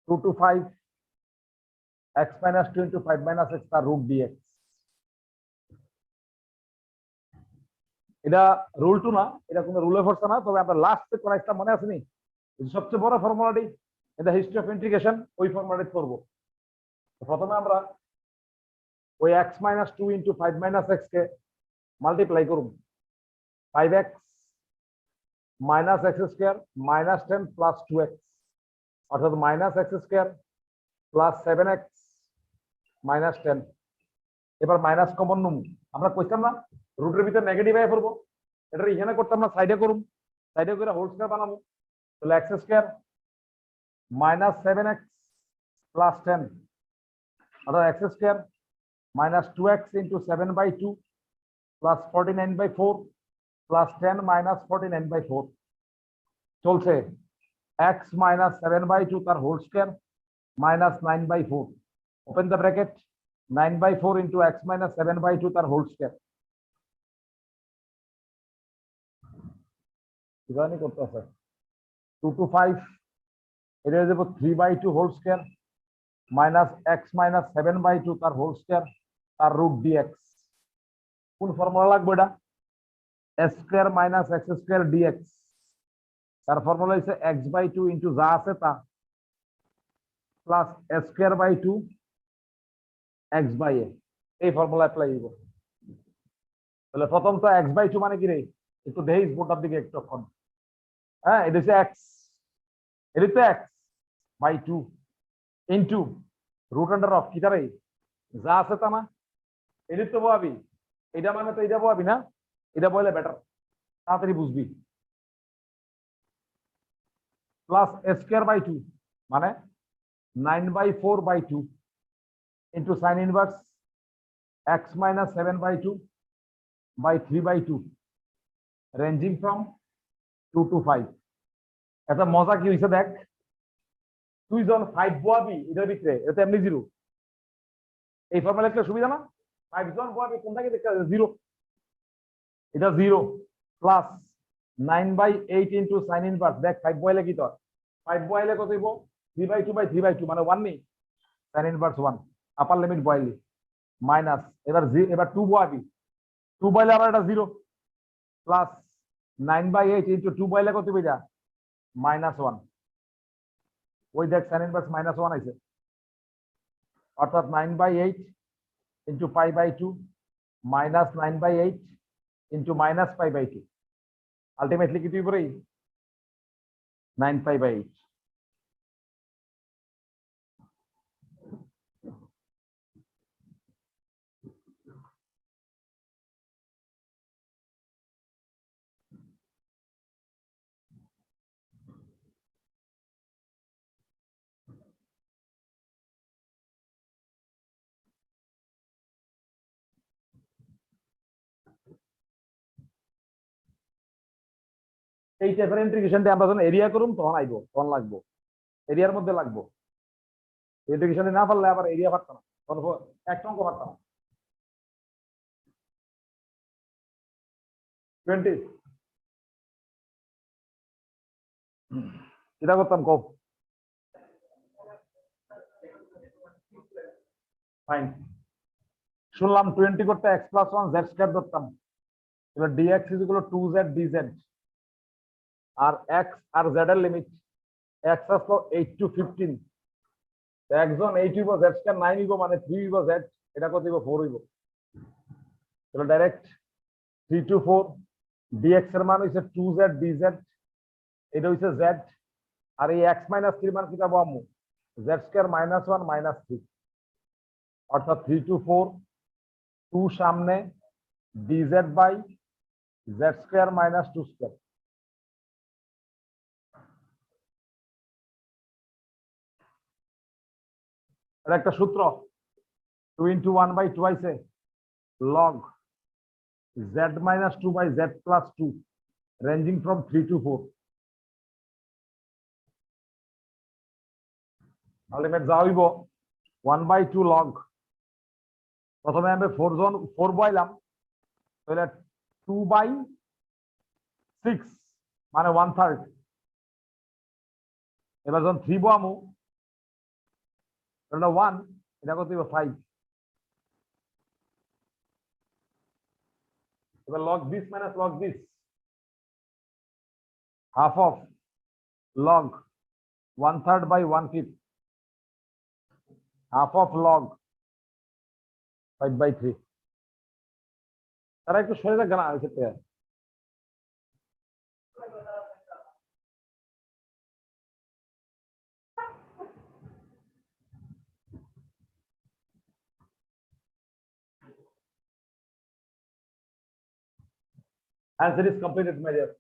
2 to 5 x minus 2 into 5 minus x তার root dx এটা রুল 2 না, এটা কোনো রুলে পড়ছে না, তবে আমরা লাস্টে কোন একটা মনে আছে নি সবচেয়ে বড় ফর্মুলাটি in the history of integration ওই ফর্মুলাটি করব। প্রথমে আমরা ওই x minus 2 into 5 minus x কে মাল্টিপ্লাই করব 5x minus x square minus 10 plus 2x অর্থাৎ minus x square plus 7x minus 10 এবার মাইনাস কমন নিব আমরা কইতাম না রুটের ভিতর নেগেটিভ আই করব এটা এখানে করতাম না সাইডে করব সাইডে করে হোল স্কয়ার বানাবো তাহলে x square minus 7x plus 10 অর্থাৎ x square minus 2x into 7 by 2 plus 49 by 4 plus 10 minus 49 by 4 চলছে x minus 7 by 2 তার হোল square minus 9 by 4 open the bracket 9 by 4 into x minus 7 by 2 তার হোল square কিভাবে করতে আছে 2 to 5 এটা দেব 3 by 2 হোল square minus x minus 7 by 2 তার হোল স্কয়ার তার root dx কোন ফর্মুলা লাগবে এটা s square minus x square dx তার ফর্মুলা হইছে x by 2 into যা আছে তা plus s square by 2 x by a এই ফর্মুলা অ্যাপ্লাই হইব। তাহলে প্রথম তো x by 2 মানে কি রে একটু দেই বোর্ডের দিকে একটু কোন হ্যাঁ এটা হচ্ছে x এটা তো x by 2 into root under of কি তারে যা আছে তা না এটা তো বলবি এটা মানে তো এটা বলবি না এটা বলে বেটার তাড়াতাড়ি বুঝবি প্লাস s স্কয়ার by 2 মানে 9 by 4 by 2 into sin inverse x minus 7 by 2 by 3 by 2 ranging from 2 to 5 এটা মজা কি হইছে দেখ তুই যখন 5 বয়াবি এটার ভিতরে এটা এমনি 0 এই ফর্মুলা একটা সুবিধা না 5 যখন বয়াবি কোন থেকে দেখতে 0 এটা 0 plus 9 by 8 into sin inverse দেখ 5 বয়ালে কি তো 5 বয়ালে কত হইব 3 by 2 by 3 by 2 মানে 1 নেই sin inverse 1 আপার লিমিট বয়ালি মাইনাস এবার 2 বয়াবি 2 বয়ালে আবার এটা 0 প্লাস 9 by 8 into 2 বয়ালে কত হইবা -1 ওই দেখ sin inverse -1 আইছে অর্থাৎ 9 by 8 into pi by 2 minus 9 by 8 into minus pi by 2 ultimately কি তুই পড়ে 9 pi by 8 এই টাইপের ইন্টিগ্রেশনটা আমরা যখন এরিয়া করুম তখন আইবো তখন লাগবো এরিয়ার মধ্যে লাগবো ইন্টিগ্রেশনে না পারলে আবার এরিয়া পারতাম না তখন একটা অঙ্ক পারতাম 20 এটা করতাম কব ফাইন শুনলাম 20 করতে x plus 1 z স্কয়ার ধরতাম এবার dx is equal to 2z dz আর x আর z এর লিমিট x আসলো 8 to 15 একজন 8 হইব z স্কয়ার 9 হইব মানে 3 হইব z এটা কত হইব 4 হইব তাহলে ডাইরেক্ট 3 to 4 dx এর মান হইছে 2z dz এটা হইছে z আর এই x - 3 মান কি পাবো আমু z স্কয়ার -1 -3 অর্থাৎ 3 to 4 2 সামনে dz by z square -2 square এটা একটা সূত্র 2 into 1 by 2 আইছে log z - 2 by z plus 2 ranging from 3 to 4 ultimate যা হইব 1 by 2 log প্রথমে আমি 4 বইলাম তাহলে 2 by 6 মানে 1/3 এবার যখন 3 বামু এটা 1 এটা কত হবে 5 এবার log this minus log this half of log 1/3 by 1/5 half of log 5/3 তারা একটু সরে যাক না এক্ষেত্রে answer is completed my dear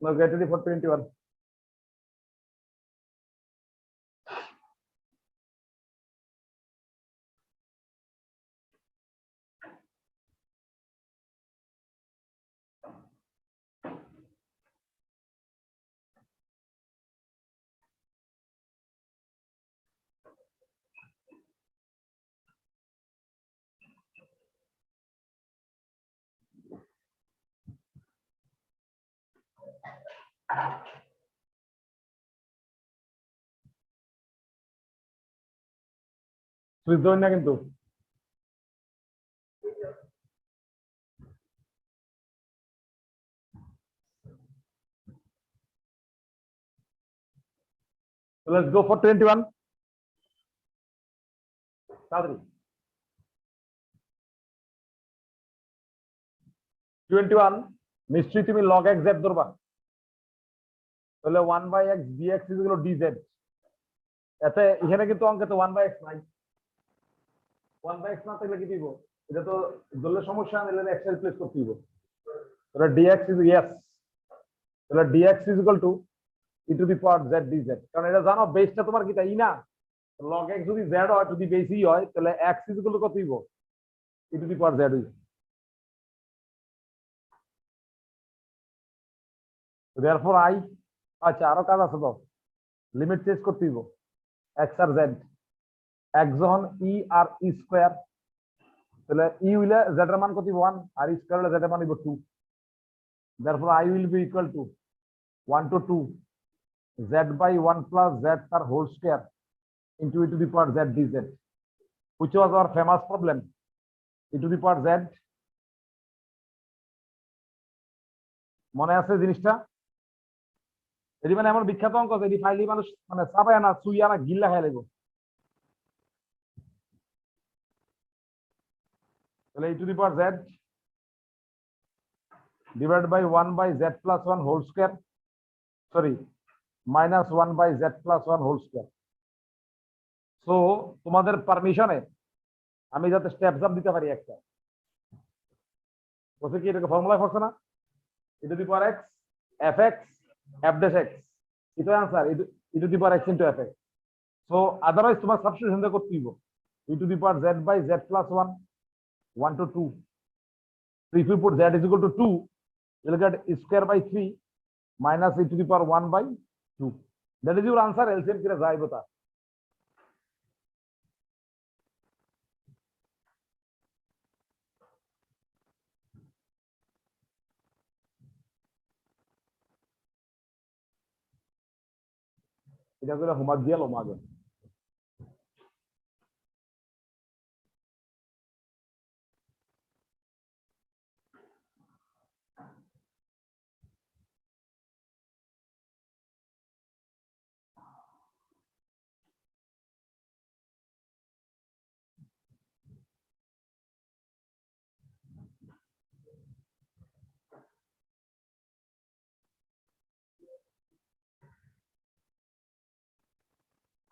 now get ready for 21 switch ধরেন না কিন্তু so let's go for 21 তাড়াতাড়ি 21 নিশ্চয়ই তুমি log x z ধরবা তাহলে 1/x dx dz এতে এখানে কিন্তু অঙ্কে তো 1/x নাই 1/x না থাকলে কি দিব এটা তো ধরলে সমস্যা নিলে x রিপ্লেস করতে দিব তাহলে dx is yes তাহলে dx is equal to e to the power z dz কারণ এটা জানো বেসটা তোমার কি তাই না log x যদি z হয় যদি বেস ই হয় তাহলে x is equal to কত দিব e to the power z হইবে therefore I আচ্ছা আরো কাজ আছে তো লিমিট চেঞ্জ করতে দিব x আর z x যখন e আর e স্কয়ার তাহলে e হইলে z এর মান কত 1 আর e স্কয়ার হইলে z এর মান হইব 2 therefore I will be equal to 1 to 2 z by 1 plus z per whole square into e to the power z dz which was our famous problem e to the power z মনে আছে জিনিসটা এটি মানে এমন বিখ্যাত অঙ্ক এটি ফাইলি মানুষ মানে চাপায় না চুইয়া না গিল্লা খাই লাগবে তাহলে e to the power z divided by 1 by z plus 1 whole square sorry minus 1 by z plus 1 whole square so তোমাদের পারমিশনে আমি যাতে স্টেপস আপ দিতে পারি একটা বলছে কি এটাকে ফর্মুলা করছ না e to the power x fx f dash x এটা answer e to the power x into fx so otherwise তোমার সাবস্টিটিউশন করতে দিব e to the power z by z plus 1 1 to 2 so if you put z is equal to 2 you'll get e square by 3 minus e to the power 1 by 2 that is your answer LCM করে যাই বতা এটা করে homework দিয়ে লো মাগে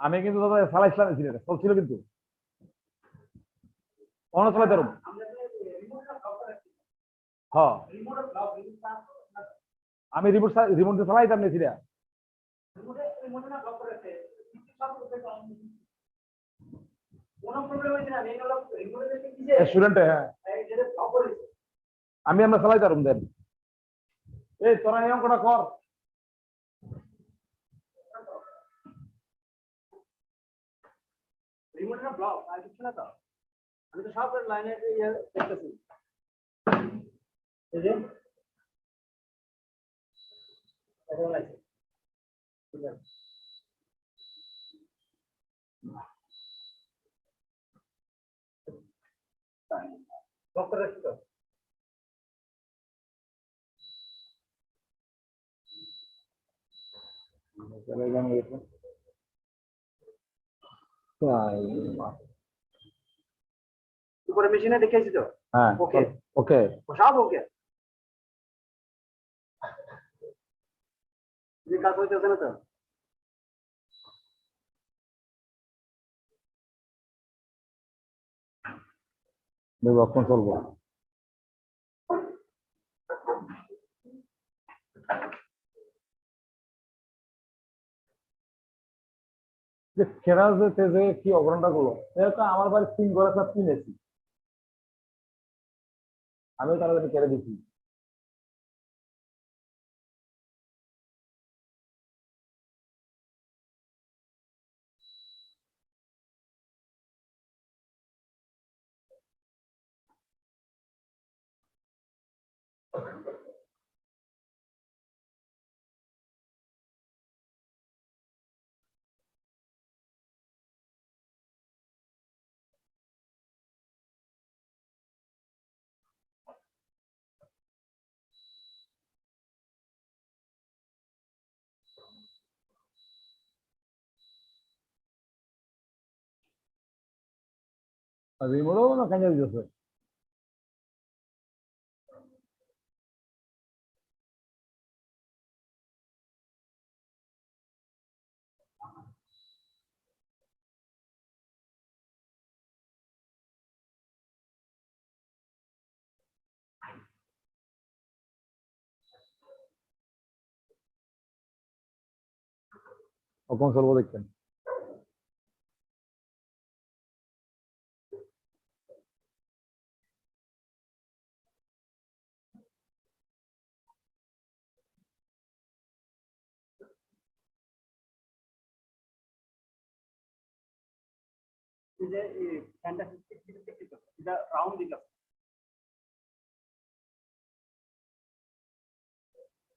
আমি কিন্তু দাদা চালাইছিলাম এই সিরিয়ালটা চলছিল কিন্তু কোন চালাইতে পারব হ্যাঁ আমি রিমোট দিয়ে চালাইতাম না সিরিয়াল স্টুডেন্ট হ্যাঁ আমি আমরা চালাইতে পারব দেন এই তোরা এই অঙ্কটা কর রিমোটের ব্লক আর কিছু না তো আমি তো সব লাইনে দেখতেছি এই যে এখন লাগছে ঠিক আছে ব্লক করে রাখছি তো চলে গেলাম এরকম তাই উপরে মেশিনে দেখেছি তো হ্যাঁ ওকে ওকে সব ওকে যে কাজ হইতেছে না তো কখন চলবো যে খেরা যে কি অগ্রহণটা করলো তো আমার বাড়ি 3 ঘরে সব কিনেছি আমি তারা কেড়ে দিচ্ছি রিমোটও না কাজে দিতেছে কখন চলবো দেখছেন এই যে এই ফ্যানটা দেখছি তো এটা রাউন্ড দিকে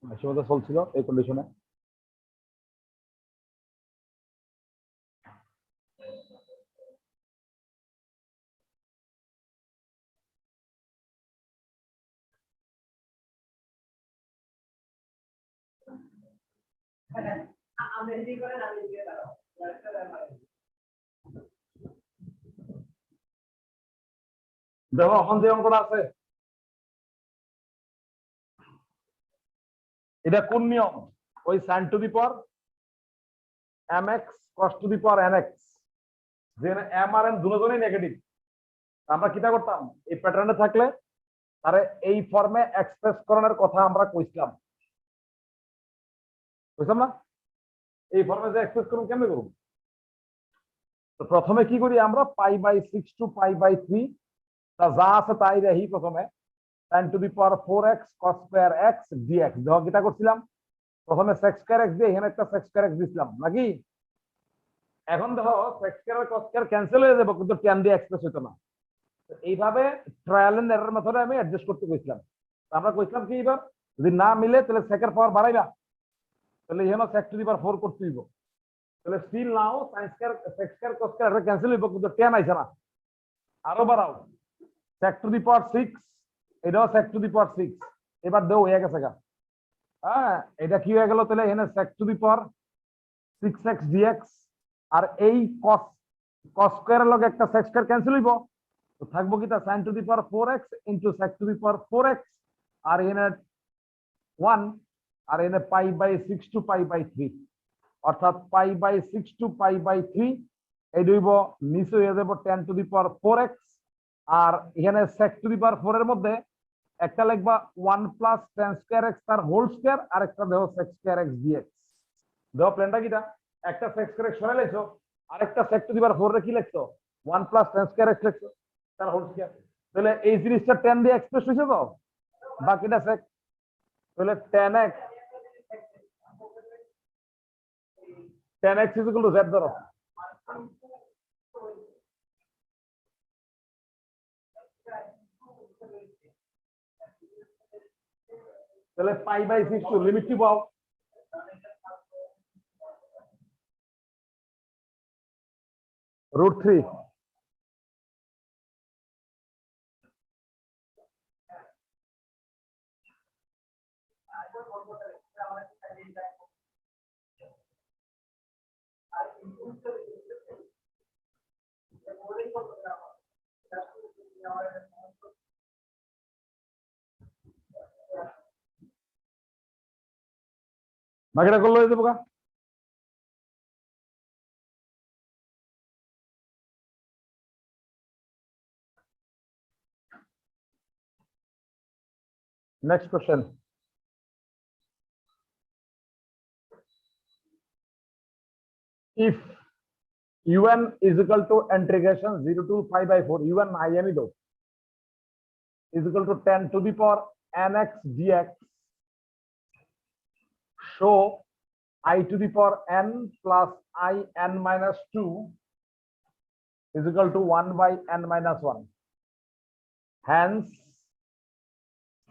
সময় চলছিল এই কন্ডিশনে দেখো এখন যে অঙ্কটা আছে এটা কোন নিয়ম ওই sin two the power mx cos two the power nx যে m আর n দুটোজনই নেগেটিভ আমরা কিটা করতাম এই প্যাটার্নে থাকলে তারে এই ফর্মে এক্সপ্রেস করানোর কথা আমরা কইছিলাম বুঝলাম না এই ফর্মে যে এক্সপ্রেস করুন কেমনে করুন তো প্রথমে কি করি আমরা π/6 টু π/3 তা যা আছে তাই রাখি প্রথমে sin two the power 4x cos square x dx দেখো কিটা করছিলাম প্রথমে sec স্কয়ার x দিয়ে এখানে একটা sec স্কয়ার x দিছিলাম নাকি এখন দেখো sec স্কয়ার আর cos স্কয়ার ক্যান্সেল হয়ে যাবে কিন্তু tan দিয়ে এক্সপ্রেস হতো না এইভাবে ট্রায়াল এন্ড এরর মেথডে আমি অ্যাডজাস্ট করতে কইছিলাম আমরা কইছিলাম কি এবার যদি না মিলে তাহলে sec এর পাওয়ার বাড়াইবা তাহলে এখানে sec টু দি পাওয়ার 4 করতে হইব তাহলে still now sin square sec square cos square এটা ক্যান্সেল হইব কিন্তু tan আইছে না আরো বাড়াও sec টু দি পাওয়ার 6 এটাও sec টু দি পাওয়ার 6 এবার দেও হয়ে গেছে গা হ্যাঁ এটা কি হয়ে গেল তাহলে এখানে sec two the power 6x dx আর এই cos স্কয়ারের লগে একটা sec স্কয়ার ক্যান্সেল হইব তো থাকবো কি তা sin two the power 4x into sec two the power 4x আর এখানে 1 আর এখানে π/6 টু π/3 অর্থাৎ π/6 টু π/3 এই হইব নিচে হয়ে যাব tan two the power 4x আর এখানে sec টু দি পাওয়ার 4 এর মধ্যে একটা লিখবা 1 প্লাস tan স্কয়ার x তার হোল স্কয়ার আর একটা দেও sec স্কয়ার x dx দেও প্ল্যানটা কিটা একটা sec স্কয়ার x সরাই লাইছো আরেকটা sec টু দি পাওয়ার 4 রে কি লিখছো 1 প্লাস tan স্কয়ার x লিখছো তার হোল স্কয়ার তাহলে এই জিনিসটা tan দিয়ে এক্সপ্রেস হইছে তো বাকিটা sec তাহলে tan x z ধরো তাহলে π/6 টু লিমিট কি পাও √3 বাকিটা করলে হয়ে যাবো গা next question if un is equal to integration 0 to π/4 un in do is equal to 10 to the power nx dx show I to the power n plus I n minus 2 is equal to 1 by n minus 1. Hence,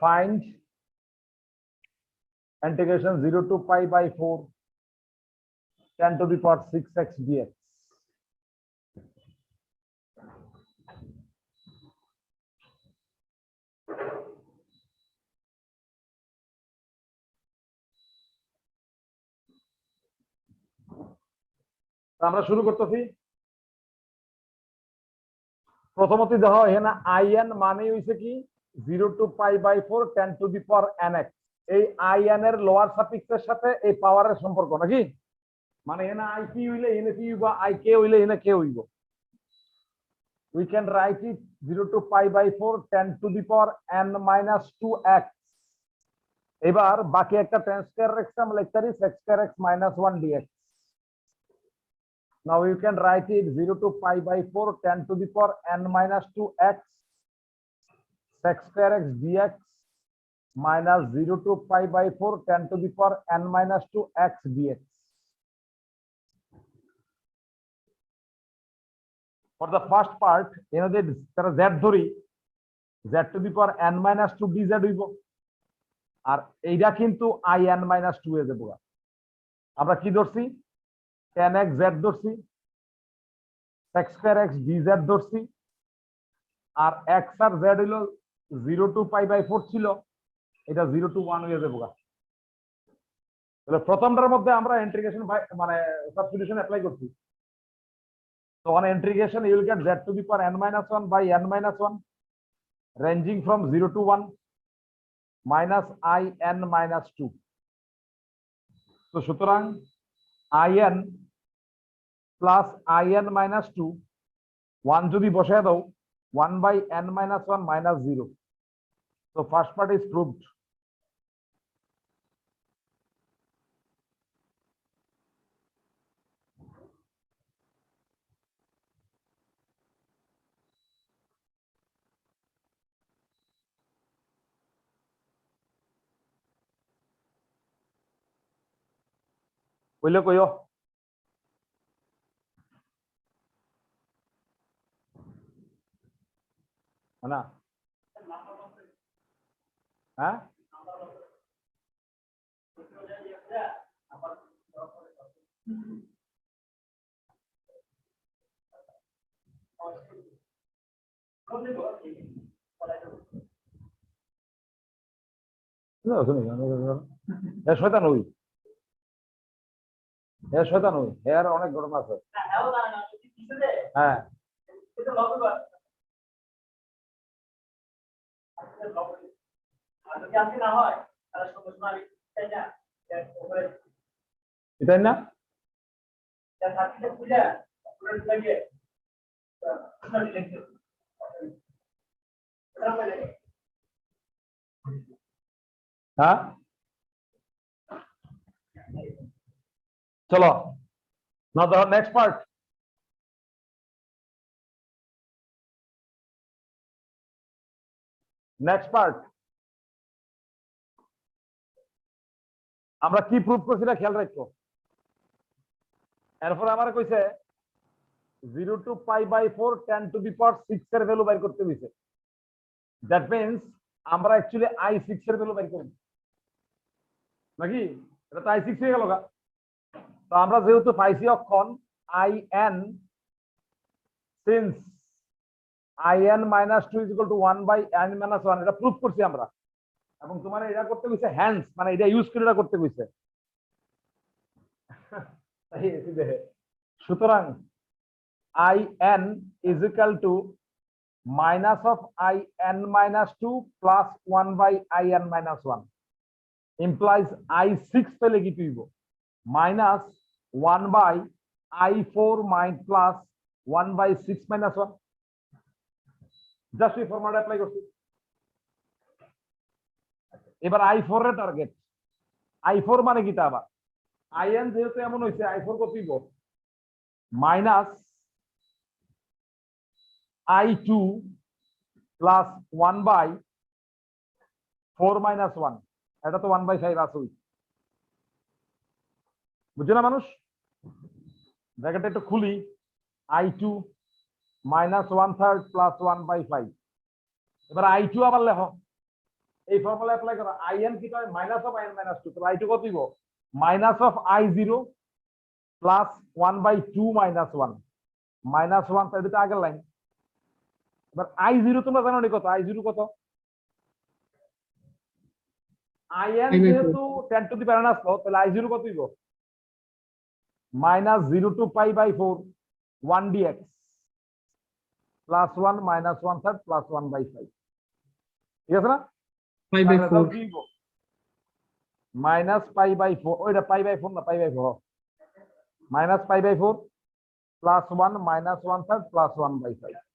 find integration 0 to π/4 10 to the power 6x dx. আমরা শুরু করতেছি প্রথমত দেখো এখানে in মানে হইছে কি 0 to π/4 10 to the power nx এই in এর লোয়ার সাফিক্সের সাথে এই পাওয়ারের সম্পর্ক নাকি মানে এখানে ik হইলে এখানে কি হইব ik হইলে এখানে k হইব we can write it 0 to π/4 10 to the power n minus 2x এবার বাকি একটা tan square x আমরা লিখতে পারি sec square x minus 1 dx. Now you can write it 0 to π/4 10 to the power n minus 2x sec square x dx minus 0 to π/4 10 to the power n minus 2x dx. For the first part, you know that there is z ধরি z to the power n minus 2 dz হইব আর এইটা কিন্তু in minus 2 এ যাব আমরা কি ধরছি tan x z ধরছি sec square x dz ধরছি আর x আর z হইলো 0 to π/4 ছিল এটা 0 to 1 হয়ে যাবে তাহলে প্রথমটার মধ্যে আমরা ইন্টিগ্রেশন মানে সাবস্টিটিউশন অ্যাপ্লাই করছি so on integration you will get z to the power n minus 1 by n minus 1 ranging from 0 to 1 minus I n minus 2 so সুতরাং in plus in minus 2 1 যদি বসায় দাও 1 by n minus 1 minus 0 so first part is proved কইলে কইও না হ্যাঁ শয়তান হই শয়তান হই এর অনেক ঘটনা আছে হ্যাঁ এটাই না হ্যাঁ চলো now the next part আমরা কি প্রুফ করছি না খেয়াল রাখো এরপর আমার কইছে 0 to π/4 10 to the power 6 এর ভ্যালু বের করতে দিছে দ্যাট মিন্স আমরা অ্যাকচুয়ালি I6 এর ভ্যালু বের করব নাকি এটা তো i6 হয়ে গেল গা। তো আমরা যেহেতু পাইছি অক্ষণ in since in minus 2 is equal to 1 by n minus 1 এটা প্রুফ করছি আমরা, এবং তোমার এটা করতে কইছে হ্যান্স মানে এটা ইউজ করে এটা করতে কইছে। সুতরাং in is equal to minus of in minus 2 plus 1 by in minus 1 implies i6 পেলে কি তুইব minus 1 by i4 minus plus 1 by 6 minus 1 just এই ফর্মুলা অ্যাপ্লাই করছি। এবার i4 এর টার্গেট i4 মানে কি তা আবার in যেহেতু এমন হইছে i4 কত দিব minus i2 plus 1 by 4 minus 1 এটা তো 1 by 5 আছে বুঝছো না মানুষ? ব্র্যাকেটটা একটু খুলি i2 minus 1/3 plus 1 by 5 এবার i2 আবার লেখো এই ফর্মুলা অ্যাপ্লাই করো in কি হয় minus of in minus 2 তাহলে i2 কত দিব minus of i0 plus 1 by 2 minus 1 minus 1 তাহলে এটা আগের লাইন। এবার i0 তোমরা জানো নি কত i0 কত in যেহেতু 10 to the power আসলো তাহলে i0 কত দিব minus 0 to pi by 4 1 dx plus 1 minus 1/3 plus 1 by 5 ঠিক আছে না? pi by 4 minus pi by 4 ওইটা pi by 4 না pi by 4 minus pi by 4 plus 1 minus 1/3 plus 1 by 5